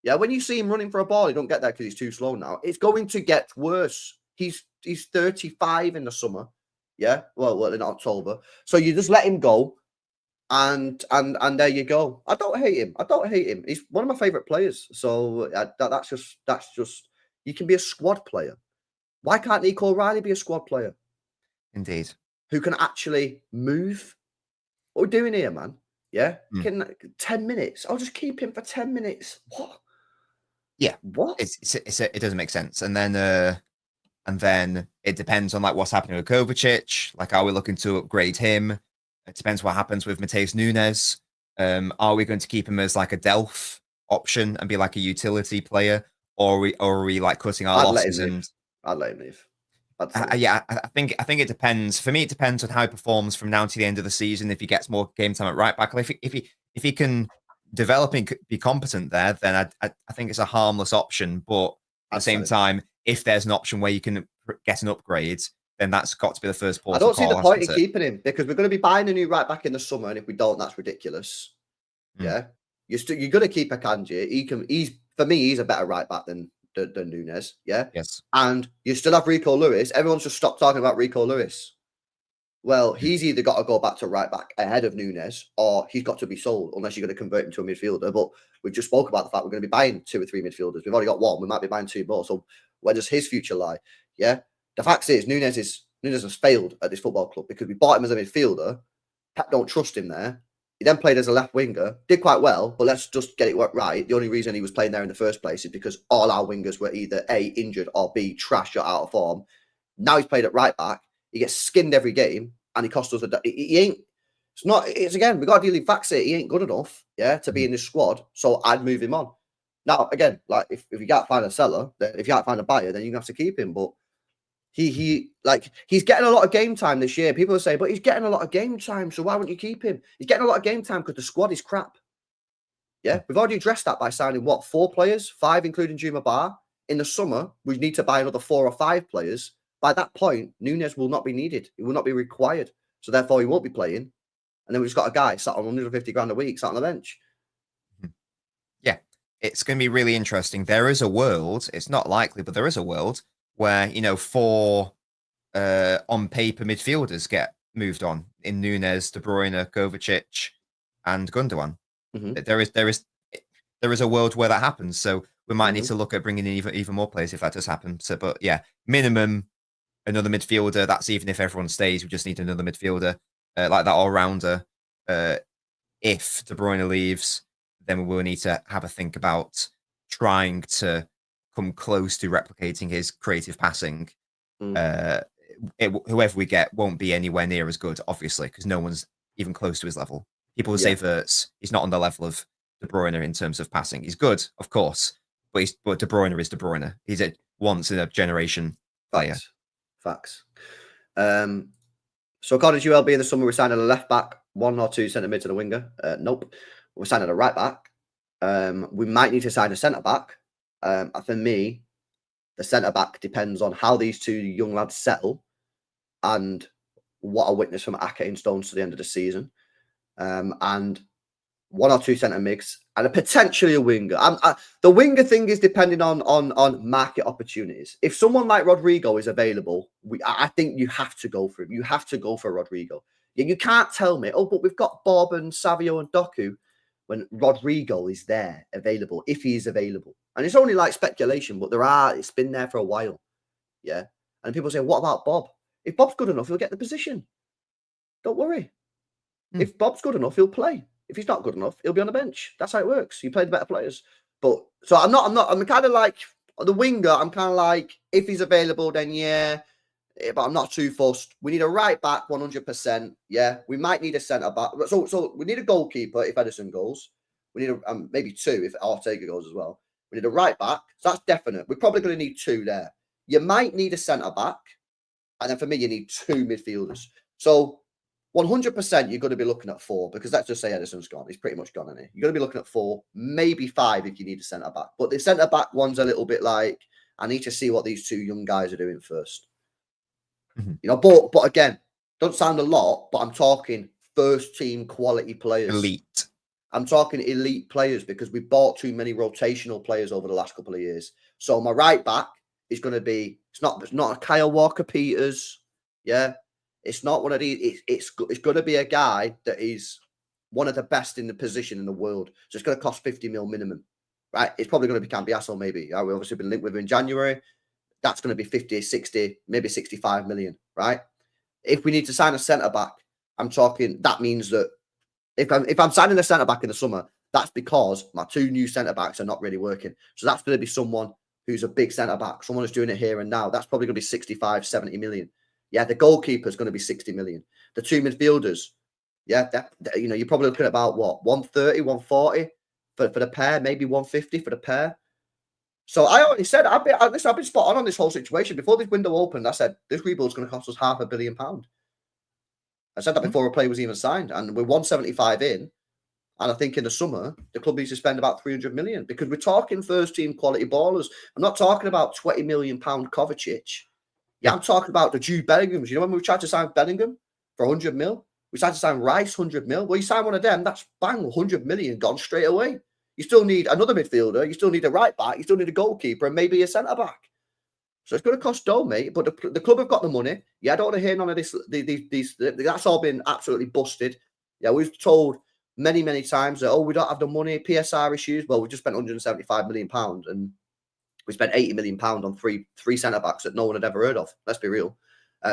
C: Yeah, when you see him running for a ball, you don't get that because he's too slow now. It's going to get worse. He's 35 in the summer. Yeah, well, in October. So you just let him go, and there you go. I don't hate him. He's one of my favorite players. So that's just. You can be a squad player. Why can't Nico O'Reilly be a squad player?
D: Indeed.
C: Who can actually move? What are we doing here, man? Yeah? 10 minutes. I'll just keep him for 10 minutes. What?
D: Yeah.
C: What?
D: It doesn't make sense. And then it depends on like what's happening with Kovacic. Like, are we looking to upgrade him? It depends what happens with Mateus Nunes. Are we going to keep him as like a Delph option and be like a utility player? Or are we like cutting our losses?
C: I'd let him leave.
D: Yeah, I think it depends. For me, it depends on how he performs from now to the end of the season. If he gets more game time at right back, if he can develop and be competent there, then I think it's a harmless option. But at the same time, if there's an option where you can get an upgrade, then that's got to be the first port.
C: I don't see the point in keeping him because we're going to be buying a new right back in the summer, and if we don't, that's ridiculous. Yeah, you're going to keep Akanji. For me, he's a better right back than Nunes. Yeah.
D: Yes.
C: And you still have Rico Lewis. Everyone's just stopped talking about Rico Lewis. Well, he's either got to go back to right back ahead of Nunes, or he's got to be sold unless you're going to convert him to a midfielder. But we just spoke about the fact we're going to be buying 2 or 3 midfielders. We've already got one. We might be buying 2 more. So where does his future lie? Yeah. The fact is, Nunes is Nunez has failed at this football club because we bought him as a midfielder. Pep don't trust him there. He then played as a left winger, did quite well, but let's just get it right. The only reason he was playing there in the first place is because all our wingers were either A, injured, or B, trash or out of form. Now he's played at right back. He gets skinned every game, and he cost us he ain't. It's again, we got to deal with facts here. He ain't good enough, to be in this squad. So I'd move him on. Now, again, like if you can't find a seller, if you can't find a buyer, then you have to keep him. But he's getting a lot of game time this year. People say, but he's getting a lot of game time, so why wouldn't you keep him? He's getting a lot of game time because the squad is crap. Yeah, we've already addressed that by signing 4 players, 5 including Juma Bar. In the summer, we need to buy another 4 or 5 players. By that point, Nunez will not be needed. He will not be required. So therefore, he won't be playing. And then we've just got a guy sat on 150 grand a week, sat on the bench.
D: Yeah, it's going to be really interesting. There is a world, it's not likely, but there is a world where, 4 on paper midfielders get moved on in Nunez, De Bruyne, Kovacic, and Gundogan. There is a world where that happens. So we might need to look at bringing in even more players if that does happen. So, but yeah, minimum another midfielder. That's even if everyone stays. We just need another midfielder like that all-rounder. If De Bruyne leaves, then we will need to have a think about trying to come close to replicating his creative passing. Whoever we get won't be anywhere near as good, obviously, because no one's even close to his level. People will say Wirtz, he's not on the level of De Bruyne in terms of passing. He's good, of course, but De Bruyne is De Bruyne. He's a once-in-a-generation player.
C: Facts. So according to ULB in the summer, we're signing a left back, 1 or 2 centre mids and a winger. Nope. We're signing a right back. We might need to sign a centre back. For me, the centre back depends on how these 2 young lads settle and what I witness from Ake and Stones to the end of the season. And 1 or 2 centre mids and potentially a winger. The winger thing is depending on market opportunities. If someone like Rodrigo is available, I think you have to go for him. You have to go for Rodrigo. You can't tell me, but we've got Bob and Savio and Doku when Rodrigo is there available, if he is available. And it's only like speculation, but it's been there for a while. Yeah. And people say, what about Bob? If Bob's good enough, he'll get the position. Don't worry. If Bob's good enough, he'll play. If he's not good enough, he'll be on the bench. That's how it works. You play the better players. But so I'm kind of like the winger. I'm kind of like, if he's available, then yeah. But I'm not too fussed. We need a right back, 100%. Yeah, we might need a centre back. So we need a goalkeeper if Edison goes. We need maybe 2 if Ortega goes as well. We need a right back. So that's definite. We're probably going to need 2 there. You might need a centre back, and then for me, you need 2 midfielders. So 100%, you're going to be looking at 4 because let's just say Edison's gone. He's pretty much gone, isn't he? You're going to be looking at 4, maybe 5 if you need a centre back. But the centre back one's a little bit like, I need to see what these 2 young guys are doing first. But again, don't sound a lot, but I'm talking first team quality players.
D: Elite.
C: I'm talking elite players because we bought too many rotational players over the last couple of years. So my right back is going to be, it's not a Kyle Walker-Peters. Yeah. It's not one of these. It's going to be a guy that is one of the best in the position in the world. So it's going to cost 50 mil minimum, right? It's probably going to be Cambiasso maybe. We've obviously been linked with him in January. That's going to be 50, 60, maybe 65 million, right? If we need to sign a centre-back, I'm talking, that means that if I'm signing a centre-back in the summer, that's because my 2 new centre-backs are not really working. So that's going to be someone who's a big centre-back, someone who's doing it here and now. That's probably going to be 65, 70 million. Yeah, the goalkeeper is going to be 60 million. The 2 midfielders, yeah, you're probably looking at about what, 130, 140 for the pair, maybe 150 for the pair. So I already said, I've been spot on this whole situation. Before this window opened, I said, this rebuild is going to cost us £500 million. I said that before a player was even signed. And we're 175 in. And I think in the summer, the club needs to spend about 300 million because we're talking first team quality ballers. I'm not talking about £20 million Kovacic. Yeah, I'm talking about the Jude Bellinghams. You know when we tried to sign Bellingham for 100 mil? We tried to sign Rice 100 mil. Well, you sign one of them, that's bang, 100 million gone straight away. You still need another midfielder. You still need a right back. You still need a goalkeeper and maybe a centre back. So it's going to cost dough, mate. But the club have got the money. Yeah, I don't want to hear none of this. That's all been absolutely busted. Yeah, we've told many, many times that, we don't have the money, PSR issues. Well, we just spent £175 million and we spent £80 million on three centre backs that no one had ever heard of. Let's be real.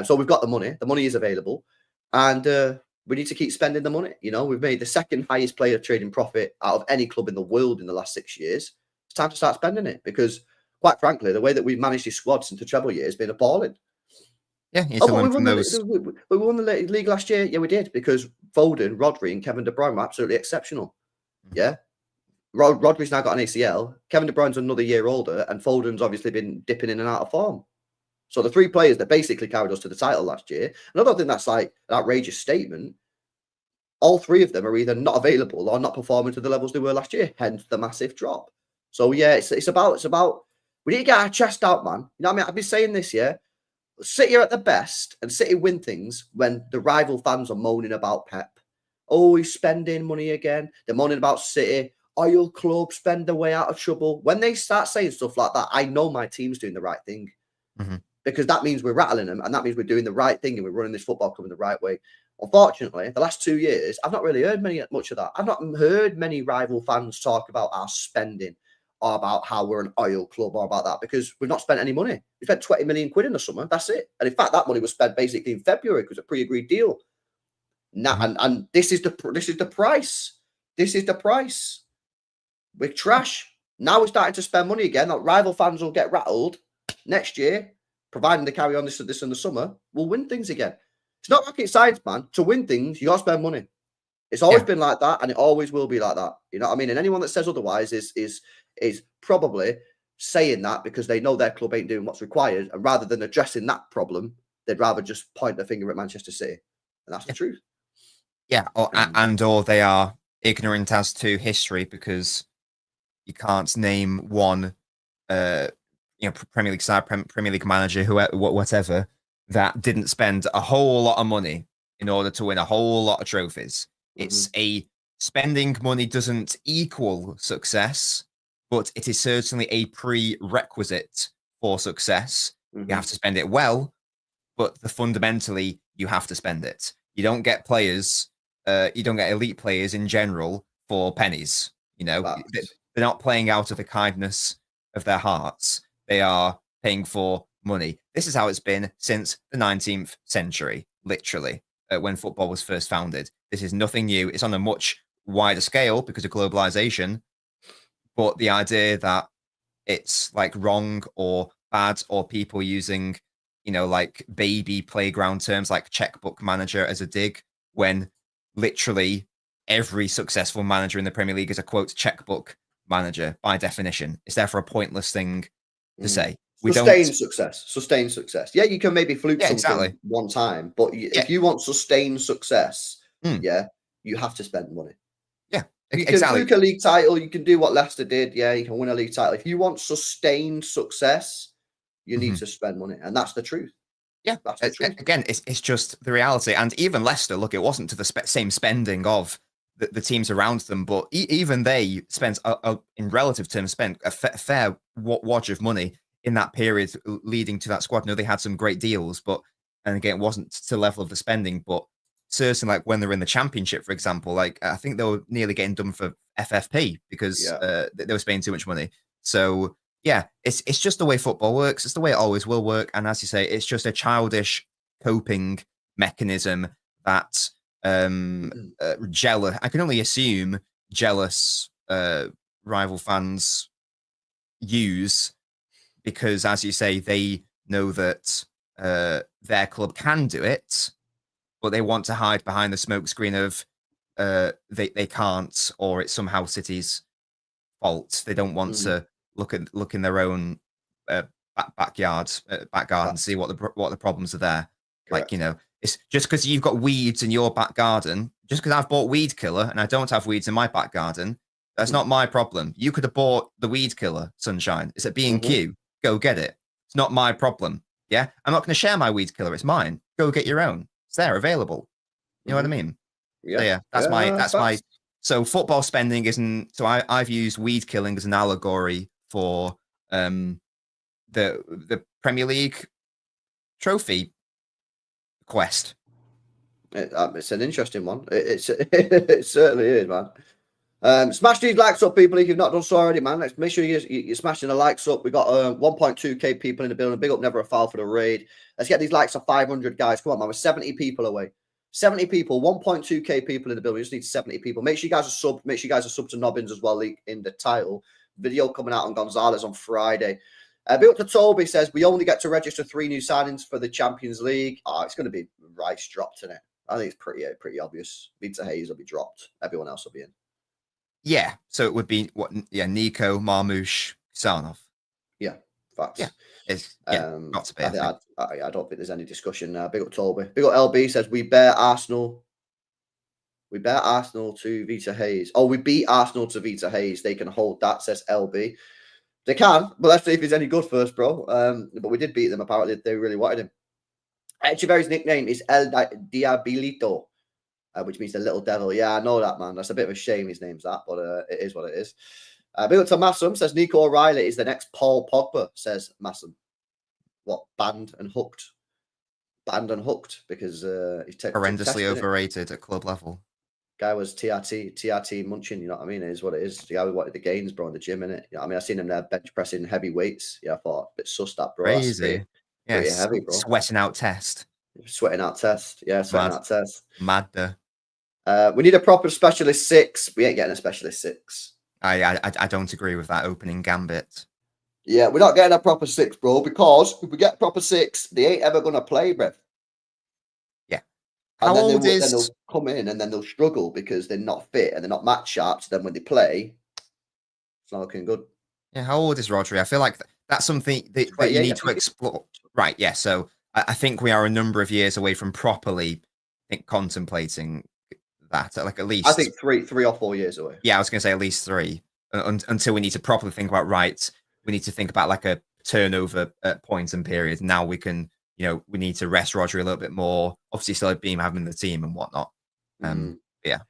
C: So we've got the money. The money is available, and we need to keep spending the money. You know, we've made the second highest player trading profit out of any club in the world in the last 6 years. It's time to start spending it because, quite frankly, the way that we've managed this squad since the treble year has been appalling.
D: Yeah, you
C: Oh,
D: still
C: but we
D: learn from
C: won,
D: those.
C: we won the league last year. Yeah, we did because Foden, Rodri, and Kevin De Bruyne were absolutely exceptional. Yeah. Rodri's now got an ACL. Kevin De Bruyne's another year older, and Foden's obviously been dipping in and out of form. So the three players that basically carried us to the title last year, and I don't think that's like an outrageous statement. All three of them are either not available or not performing to the levels they were last year. Hence the massive drop. So yeah, it's about we need to get our chest out, man. You know what I mean? I've been saying this, yeah. City are at the best, and City win things when the rival fans are moaning about Pep. Oh, he's spending money again. They're moaning about City. Oil club, spend their way out of trouble. When they start saying stuff like that, I know my team's doing the right thing. Because that means we're rattling them, and that means we're doing the right thing and we're running this football club in the right way. Unfortunately, the last 2 years, I've not really heard much of that. I've not heard many rival fans talk about our spending or about how we're an oil club or about that because we've not spent any money. We spent 20 million quid in the summer. That's it. And in fact, that money was spent basically in February because it was a pre-agreed deal. Now, and this is the price. This is the price. We're trash. Now we're starting to spend money again. Like rival fans will get rattled next year, providing they carry on this in the summer. We'll win things again. It's not rocket science, man. To win things, you got to spend money. It's always been like that, and it always will be like that. You know what I mean? And anyone that says otherwise is probably saying that because they know their club ain't doing what's required, and rather than addressing that problem, they'd rather just point the finger at Manchester City, and that's the truth.
D: Yeah, or they are ignorant as to history because you can't name one, Premier League side, Premier League manager, whatever, that didn't spend a whole lot of money in order to win a whole lot of trophies. It's a spending money doesn't equal success, but it is certainly a prerequisite for success. You have to spend it well, but fundamentally you have to spend it. You don't get players, you don't get elite players in general for pennies. You know, they're not playing out of the kindness of their hearts. They are paying for money. This is how it's been since the 19th century, literally, when football was first founded. This is nothing new. It's on a much wider scale because of globalization. But the idea that it's like wrong or bad or people using, like baby playground terms like checkbook manager as a dig when literally every successful manager in the Premier League is a quote checkbook manager by definition. It's therefore a pointless thing to say.
C: Sustained success. Yeah, you can maybe fluke something one time, but if you want sustained success, you have to spend money.
D: Yeah,
C: you can fluke a league title. You can do what Leicester did. Yeah, you can win a league title. If you want sustained success, you need to spend money, and that's the truth.
D: Yeah, that's the truth. Again, it's just the reality. And even Leicester, look, it wasn't to the same spending of the teams around them, but even they spent, in relative terms, spent a fair wad of money in that period leading to that squad. No, they had some great deals, and again, it wasn't to the level of the spending, but certainly like when they're in the championship, for example, like I think they were nearly getting done for FFP because they were spending too much money. So yeah, it's just the way football works. It's the way it always will work. And as you say, it's just a childish coping mechanism that jealous, I can only assume jealous rival fans use because, as you say, they know that their club can do it, but they want to hide behind the smokescreen of they can't, or it's somehow City's fault. They don't want to look in their own back garden and see what the problems are there. Correct. Like, it's just because you've got weeds in your back garden, just because I've bought weed killer and I don't have weeds in my back garden, that's not my problem. You could have bought the weed killer, Sunshine. It's at B&Q. Go get it. It's not my problem. Yeah, I'm not going to share my weed killer. It's mine. Go get your own. It's there, available. You know what I mean? Yeah. So yeah, that's my. So football spending isn't. So I've used weed killing as an allegory for the Premier League trophy quest.
C: It's an interesting one. It certainly is, man. Smash these likes up, people, if you've not done so already, man. Let's make sure you're smashing the likes up. We got 1.2k people in the building. Big up Never a Foul for the raid. Let's get these likes of 500 guys. Come on, man. We're 70 people away. 70 people, 1.2k people in the building. We just need 70 people. Make sure you guys are sub. Make sure you guys are sub to Nobbins as well in the title. Video coming out on Gonzalez on Friday. Big up to Toby, says we only get to register 3 new signings for the Champions League. Oh, it's going to be Rice dropped in it. I think it's pretty obvious. Vita Hayes will be dropped. Everyone else will be in.
D: Yeah, so it would be Nico, Marmoush, Sarnov.
C: Yeah, facts.
D: Yeah, it's not to be.
C: I don't think there's any discussion now. Big up Toby. Big up LB says we bear Arsenal. We bear Arsenal to Vita Hayes. Oh, we beat Arsenal to Vita Hayes. They can hold that, says LB. They can, but let's see if he's any good first, bro. But we did beat them. Apparently, they really wanted him. Echeverry's nickname is El Diablito, which means the little devil. Yeah, I know that, man. That's a bit of a shame his name's that, but it is what it is. Big up to Massum, says Nico O'Reilly is the next Paul Pogba, says Massum. What? Banned and hooked. Banned and hooked because he's
D: horrendously overrated at club level.
C: Guy was TRT munching, you know what I mean? It is what it is. The guy who wanted the gains, bro, in the gym, innit? You know what I mean? I seen him there bench pressing heavy weights. Yeah, I thought, a bit sus that, bro.
D: Crazy.
C: Pretty heavy, bro.
D: Sweating out test.
C: Sweating out test. Yeah, sweating out test.
D: Mad.
C: We need a proper specialist 6. We ain't getting a specialist 6.
D: I don't agree with that opening gambit.
C: Yeah, we're not getting a proper 6, bro, because if we get proper 6, they ain't ever going to play, bro. And then they'll come in and then they'll struggle because they're not fit and they're not match sharp. So then when they play, it's not looking good.
D: Yeah, how old is Rodri? I feel like that's something that you need to explore. Right, yeah. So I think we are a number of years away from properly contemplating that. Like at least...
C: I think three or 4 years away.
D: Yeah, I was going to say at least 3 until we need to properly think about, right, we need to think about like a turnover at points and periods. Now we can... we need to rest Rodri a little bit more. Obviously, still being having the team and whatnot. Yeah.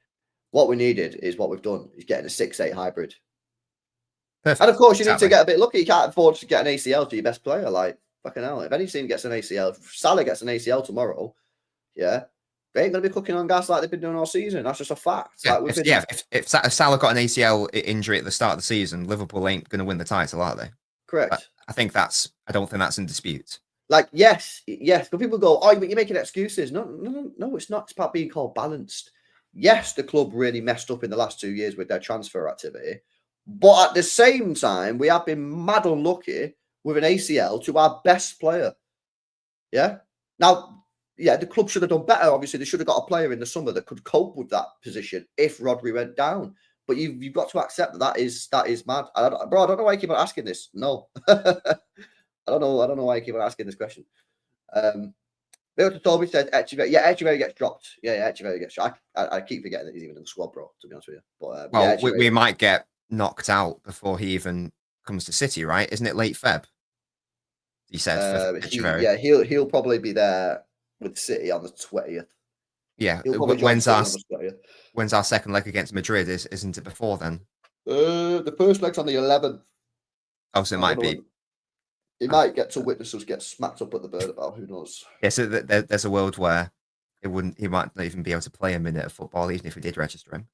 C: What we needed is what we've done is getting a 6-8 hybrid.
D: Perfect.
C: And of course, you need to get a bit lucky. You can't afford to get an ACL to your best player. Like, fucking hell. If any team gets an ACL, if Salah gets an ACL tomorrow, yeah, they ain't going to be cooking on gas like they've been doing all season. That's just a fact.
D: Yeah,
C: like
D: if Salah got an ACL injury at the start of the season, Liverpool ain't going to win the title, are they?
C: Correct.
D: I don't think that's in dispute.
C: Like, yes, but people go, oh, you're making excuses. No, it's not. It's about being called balanced. Yes, the club really messed up in the last 2 years with their transfer activity. But at the same time, we have been mad unlucky with an ACL to our best player. Yeah? Now, yeah, the club should have done better. Obviously, they should have got a player in the summer that could cope with that position if Rodri went down. But you've got to accept that is mad. I don't know why you keep on asking this. No. I don't know why you keep on asking this question. Bill Toby says Echeverry gets dropped. Yeah, Echeverry gets dropped. I keep forgetting that he's even in the squad, bro, to be honest with you. But
D: we might get knocked out before he even comes to City, right? Isn't it late Feb? He said for Echeverry.
C: Yeah, he'll probably be there with City on the 20th.
D: Yeah, when's our second leg against Madrid? Isn't it before then?
C: The first leg's on the 11th.
D: Oh, so it might be.
C: He might get to witness us get smacked up at the bird about. Who knows?
D: Yeah, so there's a world where he might not even be able to play a minute of football, even if we did register him.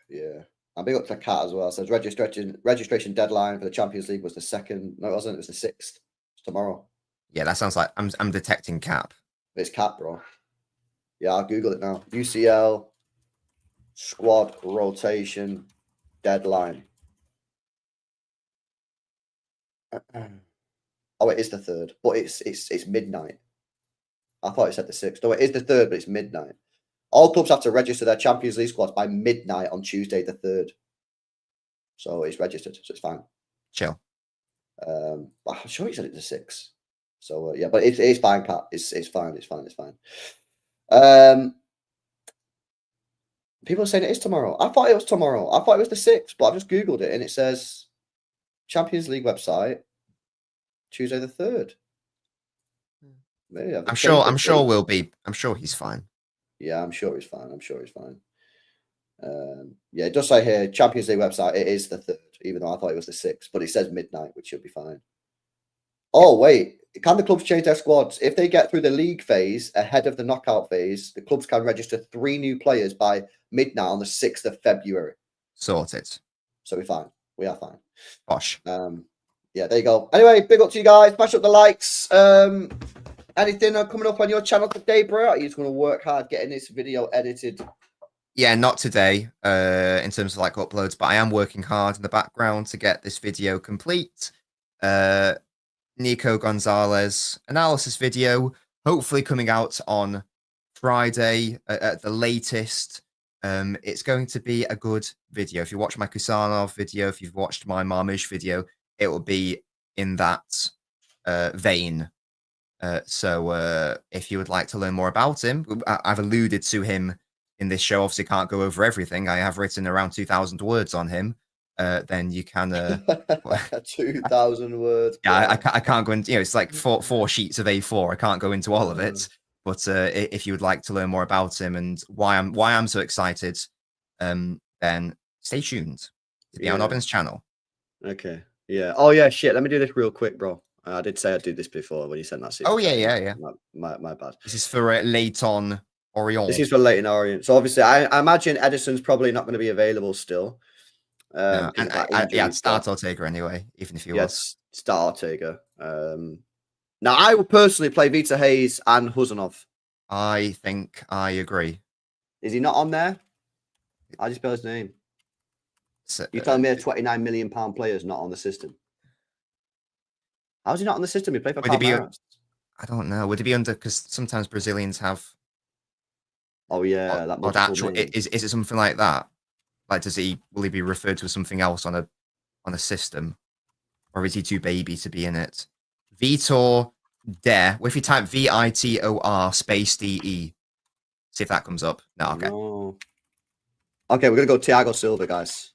C: Yeah. I'm big up to Cat as well. It says registration deadline for the Champions League was the 2nd. No, it wasn't. It was the 6th. It's tomorrow.
D: Yeah, that sounds like I'm detecting Cap.
C: It's Cap, bro. Yeah, I'll Google it now. UCL squad rotation deadline. Oh, it is the 3rd, but it's midnight. I thought it said the 6th. No, it is the 3rd, but it's midnight. All clubs have to register their Champions League squads by midnight on Tuesday the 3rd. So it's registered, so it's fine.
D: Chill.
C: I'm sure he said it the 6th. So yeah, but it's fine, Pat. It's fine. It's fine. People are saying it is tomorrow. I thought it was tomorrow. I thought it was the 6th, but I've just Googled it and it says Champions League website, Tuesday the 3rd. Maybe
D: I'm sure we'll be. I'm sure he's fine.
C: Yeah, I'm sure he's fine. Yeah, it does say here, Champions League website, it is the 3rd, even though I thought it was the 6th, but it says midnight, which should be fine. Oh, wait. Can the clubs change their squads? If they get through the league phase ahead of the knockout phase, the clubs can register 3 new players by midnight on the 6th of February.
D: Sorted.
C: So we're fine. We are fine.
D: Posh.
C: Yeah, there you go. Anyway, big up to you guys. Smash up the likes. Anything coming up on your channel today, bro? Are you just going to work hard getting this video edited?
D: Yeah, not today in terms of like uploads, but I am working hard in the background to get this video complete. Nico Gonzalez analysis video, hopefully coming out on Friday at the latest. It's going to be a good video. If you watch my Kusanov video, if you've watched my Marmouche video, it will be in that vein. So if you would like to learn more about him, I've alluded to him in this show. Obviously, can't go over everything. I have written around 2,000 words on him. Then you can
C: 2,000 words.
D: Yeah, I can't go into, it's like four sheets of A4. I can't go into all of it. But if you would like to learn more about him and why I'm so excited, then stay tuned to be on Nobbins' channel.
C: Okay. Yeah. Oh yeah. Shit. Let me do this real quick, bro. I did say I'd do this before when you sent that.
D: Oh yeah.
C: My bad.
D: This is for Leighton Orient.
C: This is for Leighton Orient. So obviously, I imagine Edison's probably not going to be available still.
D: I'd start Ortega anyway, even if he was.
C: Start Ortega. Now, I would personally play Vita Hayes and Huzanov.
D: I think I agree.
C: Is he not on there? I just spell his name.
D: So,
C: You're telling me a £29 million player is not on the system? How's he not on the system? He played for Palmeiras.
D: I don't know. Would it be under? Because sometimes Brazilians have.
C: Oh yeah, that
D: or actual. Is it something like that? Like, will he be referred to as something else on a system, or is he too baby to be in it? Vitor De. What if you type VITOR space DE? See if that comes up. No, okay.
C: No. Okay, we're gonna go Thiago Silva, guys.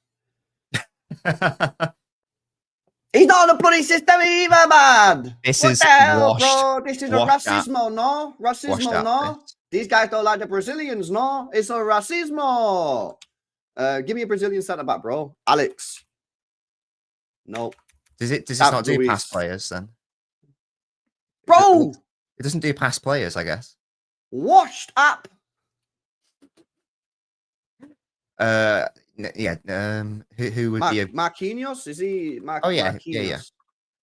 C: He's not on the bloody system either, man.
D: This
C: what
D: is
C: the hell,
D: washed,
C: bro? This is a racismo, no? Racismo, no? These guys don't like the Brazilians, no? It's a racismo. Give me a Brazilian centre back, bro. Alex. Nope.
D: Does it not do past players then?
C: Bro!
D: It doesn't do past players, I guess.
C: Washed up.
D: Yeah. Who would be
C: Marquinhos? Is he?
D: Oh yeah,
C: Marquinhos?
D: yeah.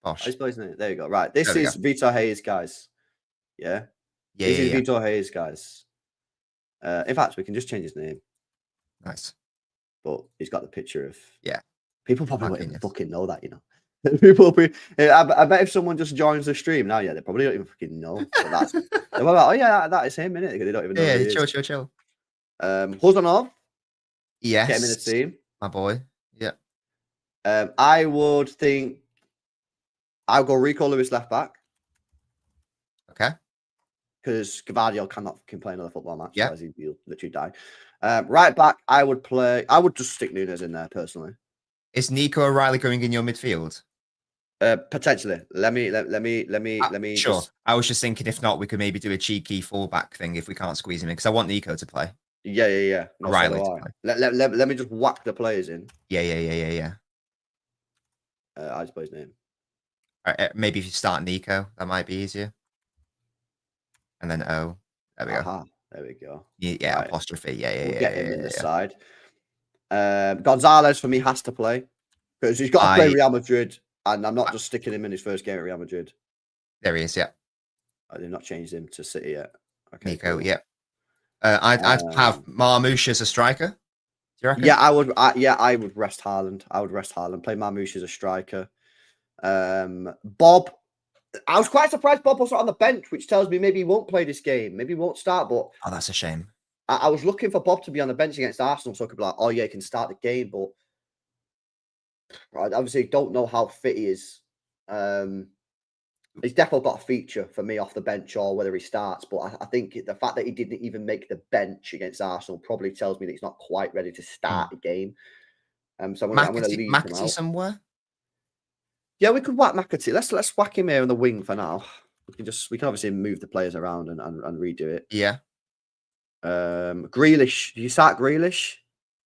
D: Bosh.
C: I suppose there you go. Right. This is Vitor Hayes, guys. Yeah. This is Vitor Hayes, guys. In fact, we can just change his name.
D: Nice.
C: But he's got the picture of.
D: Yeah.
C: People probably won't even fucking know that, you know. I bet if someone just joins the stream now, they probably don't even fucking know. They're like, oh yeah, that is him, innit? Because they don't even know.
D: Yeah, chill.
C: Huzanov.
D: Yes.
C: Get him in the team.
D: My boy. Yeah.
C: I would think I'll go Rico Lewis left back.
D: Okay.
C: Because Gavardio cannot fucking play another football match.
D: Yeah.
C: Otherwise he'll literally die. Right back, I would just stick Nunes in there personally.
D: Is Nico O'Reilly going in your midfield?
C: Potentially. Let me.
D: Sure. I was just thinking, if not, we could maybe do a cheeky fullback thing if we can't squeeze him in, because I want Nico to play.
C: Yeah.
D: No, O'Reilly to play.
C: Let me just whack the players in.
D: Yeah.
C: I just put his name.
D: Maybe if you start Nico, that might be easier. And then O. There we go.
C: There we go.
D: Yeah, right. Apostrophe. Yeah.
C: We'll get him in the side. Gonzalez for me has to play because he's got to play Real Madrid, and I'm not just sticking him in his first game at Real Madrid.
D: There he is. Yeah.
C: I did not change him to City yet. Okay,
D: Nico. Cool. Yeah. I'd have Marmouche as a striker. Do you reckon?
C: Yeah, I would. I would rest Haaland. Play Marmouche as a striker. Bob. I was quite surprised Bob wasn't on the bench, which tells me maybe he won't play this game. Maybe he won't start. But
D: that's a shame.
C: I was looking for Bob to be on the bench against Arsenal, so I could be like, oh yeah, he can start the game. But I obviously don't know how fit he is. He's definitely got a feature for me off the bench or whether he starts. But I think the fact that he didn't even make the bench against Arsenal probably tells me that he's not quite ready to start the game. So I'm going to leave him out.
D: Somewhere.
C: Yeah, we could whack McAtee. Let's whack him here on the wing for now. We can obviously move the players around and redo it.
D: Yeah.
C: Grealish. Do you start Grealish?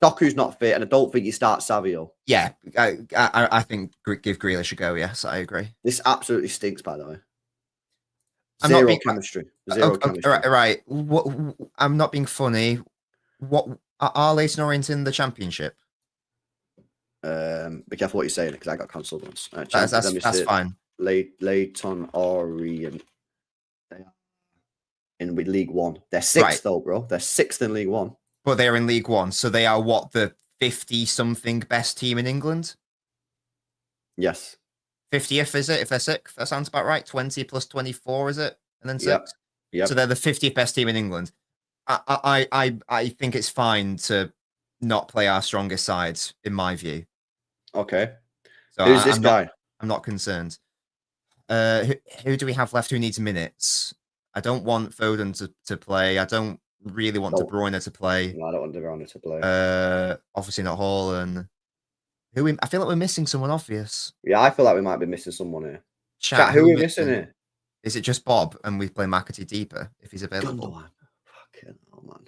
C: Doku's not fit, and I don't think you start Savio.
D: Yeah, I think give Grealish a go. Yes, I agree.
C: This absolutely stinks, by the way.
D: Zero
C: chemistry.
D: Right. I'm not being funny. What are Leighton Orient in the Championship?
C: Be careful what you're saying because I got cancelled once.
D: That's fine.
C: Leighton Orient. They are in with League One. They're sixth though, bro. They're sixth in League One.
D: But they're in League One, so they are what, the 50-something best team in England?
C: Yes.
D: 50th, is it? If they're sixth, that sounds about right. 20 plus 24, is it? And then six.
C: Yep.
D: So they're the 50th best team in England. I think it's fine to not play our strongest sides, in my view.
C: Okay.
D: So
C: Who's this guy?
D: I'm not concerned. Who do we have left who needs minutes? I don't want Foden to play. I don't really want De Bruyne to play.
C: No, I don't want De Bruyne to play.
D: Obviously not Haaland. I feel like we're missing someone obvious.
C: Yeah, I feel like we might be missing someone here.
D: Chat,
C: who are we missing here?
D: Is it just Bob and we play McAtee deeper if he's available?
C: Gundogan. Fucking hell, man.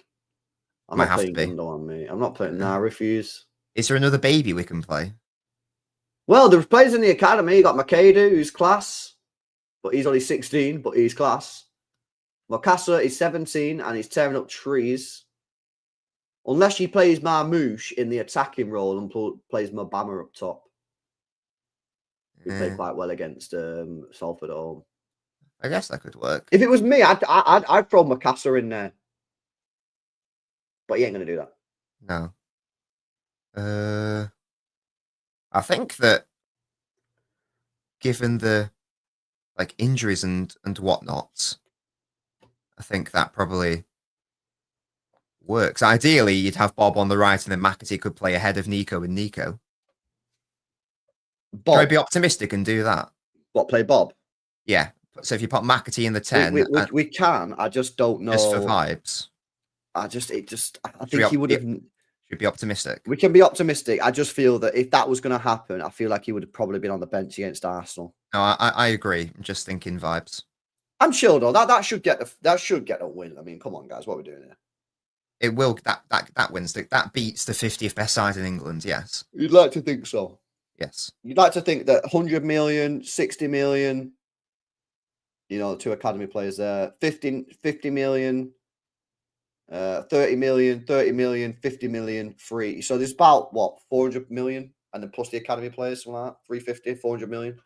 C: I'm not playing
D: be.
C: Gundogan, mate. I'm not playing. Nah, I refuse.
D: Is there another baby we can play?
C: Well, there's players in the academy. You got Makeda, who's class, but he's only 16, but he's class. Mokasa is 17 and he's tearing up trees. Unless he plays Marmouche in the attacking role and plays Mabama up top. We played quite well against Salford at home.
D: I guess that could work.
C: If it was me, I'd throw Mokasa in there. But he ain't going to do that.
D: No. I think that given the injuries and whatnot, I think that probably works. Ideally, you'd have Bob on the right and then McAtee could play ahead of Nico and Nico.
C: Bob.
D: Try to be optimistic and do that.
C: What, play Bob?
D: Yeah. So if you put McAtee in the 10...
C: We can. I just don't know.
D: Just for vibes.
C: I think he would have...
D: Should be optimistic.
C: We can be optimistic. I just feel that if that was going to happen, I feel like he would have probably been on the bench against Arsenal.
D: No, I agree. I'm just thinking vibes.
C: I'm sure though that should get a win. I mean, come on, guys, what are we doing here?
D: It will. That wins. That beats the 50th best side in England. Yes.
C: You'd like to think so.
D: Yes.
C: You'd like to think that 100 million, 60 million. Two academy players there. 50 million. 30 million, 30 million, 50 million free. So there's about 400 million, and then plus the academy players, something like that, 350, 400 million.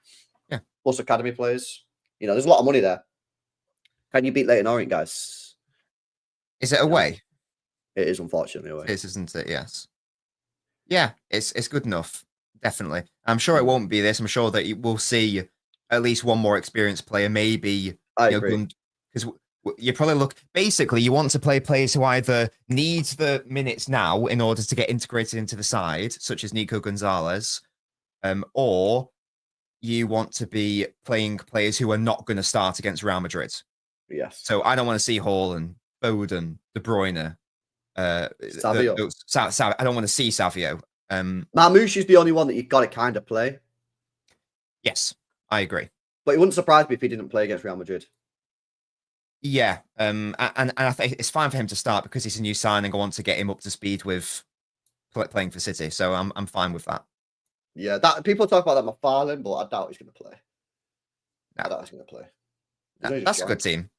D: Yeah.
C: Plus academy players. There's a lot of money there. Can you beat Leighton Orient, guys?
D: Is it away?
C: It is, unfortunately, away.
D: It is, isn't it? Yes. Yeah, it's good enough. Definitely. I'm sure it won't be this. I'm sure that we'll see at least one more experienced player, maybe.
C: I agree.
D: Because you probably basically you want to play players who either need the minutes now in order to get integrated into the side, such as Nico Gonzalez, or you want to be playing players who are not going to start against Real Madrid.
C: Yes.
D: So I don't want to see Haaland, Foden, De Bruyne,
C: Savio.
D: I don't want to see Savio.
C: Marmouche is the only one that you've got to kind of play.
D: Yes, I agree.
C: But it wouldn't surprise me if he didn't play against Real Madrid.
D: Yeah, and I think it's fine for him to start because he's a new signing. I want to get him up to speed with playing for City, so I'm fine with that.
C: Yeah, that people talk about that McFarlane, but I doubt he's going to play.
D: No.
C: I doubt he's going to play.
D: No, that's a good team.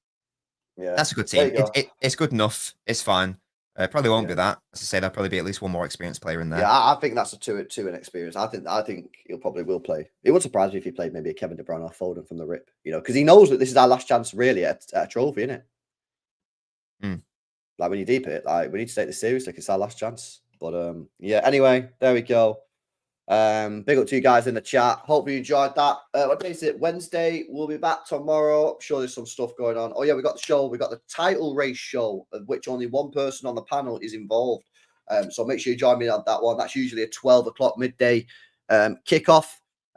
C: Yeah,
D: that's a good team. It's good enough. It's fine. Probably won't be that. As I say, there'll probably be at least one more experienced player in there.
C: Yeah, I think that's a two in experience. I think he'll probably will play. It would surprise me if he played maybe a Kevin De Bruyne or Foden from the rip, because he knows that this is our last chance really at a trophy, isn't it? Like when you deep it, we need to take this seriously because it's our last chance. But yeah, anyway, there we go. Big up to you guys in the chat. Hope you enjoyed that. What day is it? Wednesday. We'll be back tomorrow. I'm sure there's some stuff going on. Oh yeah, we got the show. We got the title race show, of which only one person on the panel is involved. So make sure you join me on that one. That's usually a 12 o'clock midday kickoff.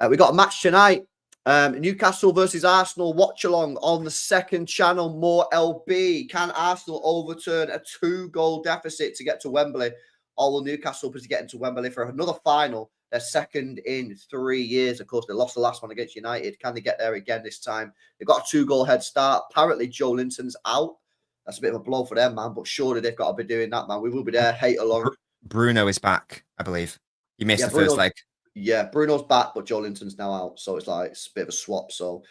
C: We got a match tonight. Newcastle versus Arsenal watch along on the second channel. More LB. Can Arsenal overturn a 2-goal deficit to get to Wembley? Or will Newcastle be getting to Wembley for another final? They're second in 3 years. Of course, they lost the last one against United. Can they get there again this time? They've got a 2-goal head start. Apparently, Joe Linton's out. That's a bit of a blow for them, man. But surely they've got to be doing that, man. We will be there. Hate along.
D: Bruno is back, I believe. He missed the first leg.
C: Yeah, Bruno's back, but Joe Linton's now out. So it's a bit of a swap. So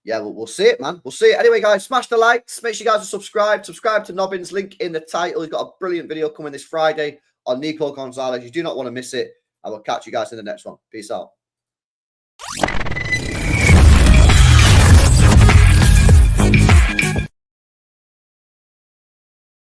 C: yeah, we'll see it, man. We'll see it. Anyway, guys, smash the likes. Make sure you guys are subscribed. Subscribe to Nobbins. Link in the title. He's got a brilliant video coming this Friday on Nico Gonzalez. You do not want to miss it. I will catch you guys in the next one. Peace out.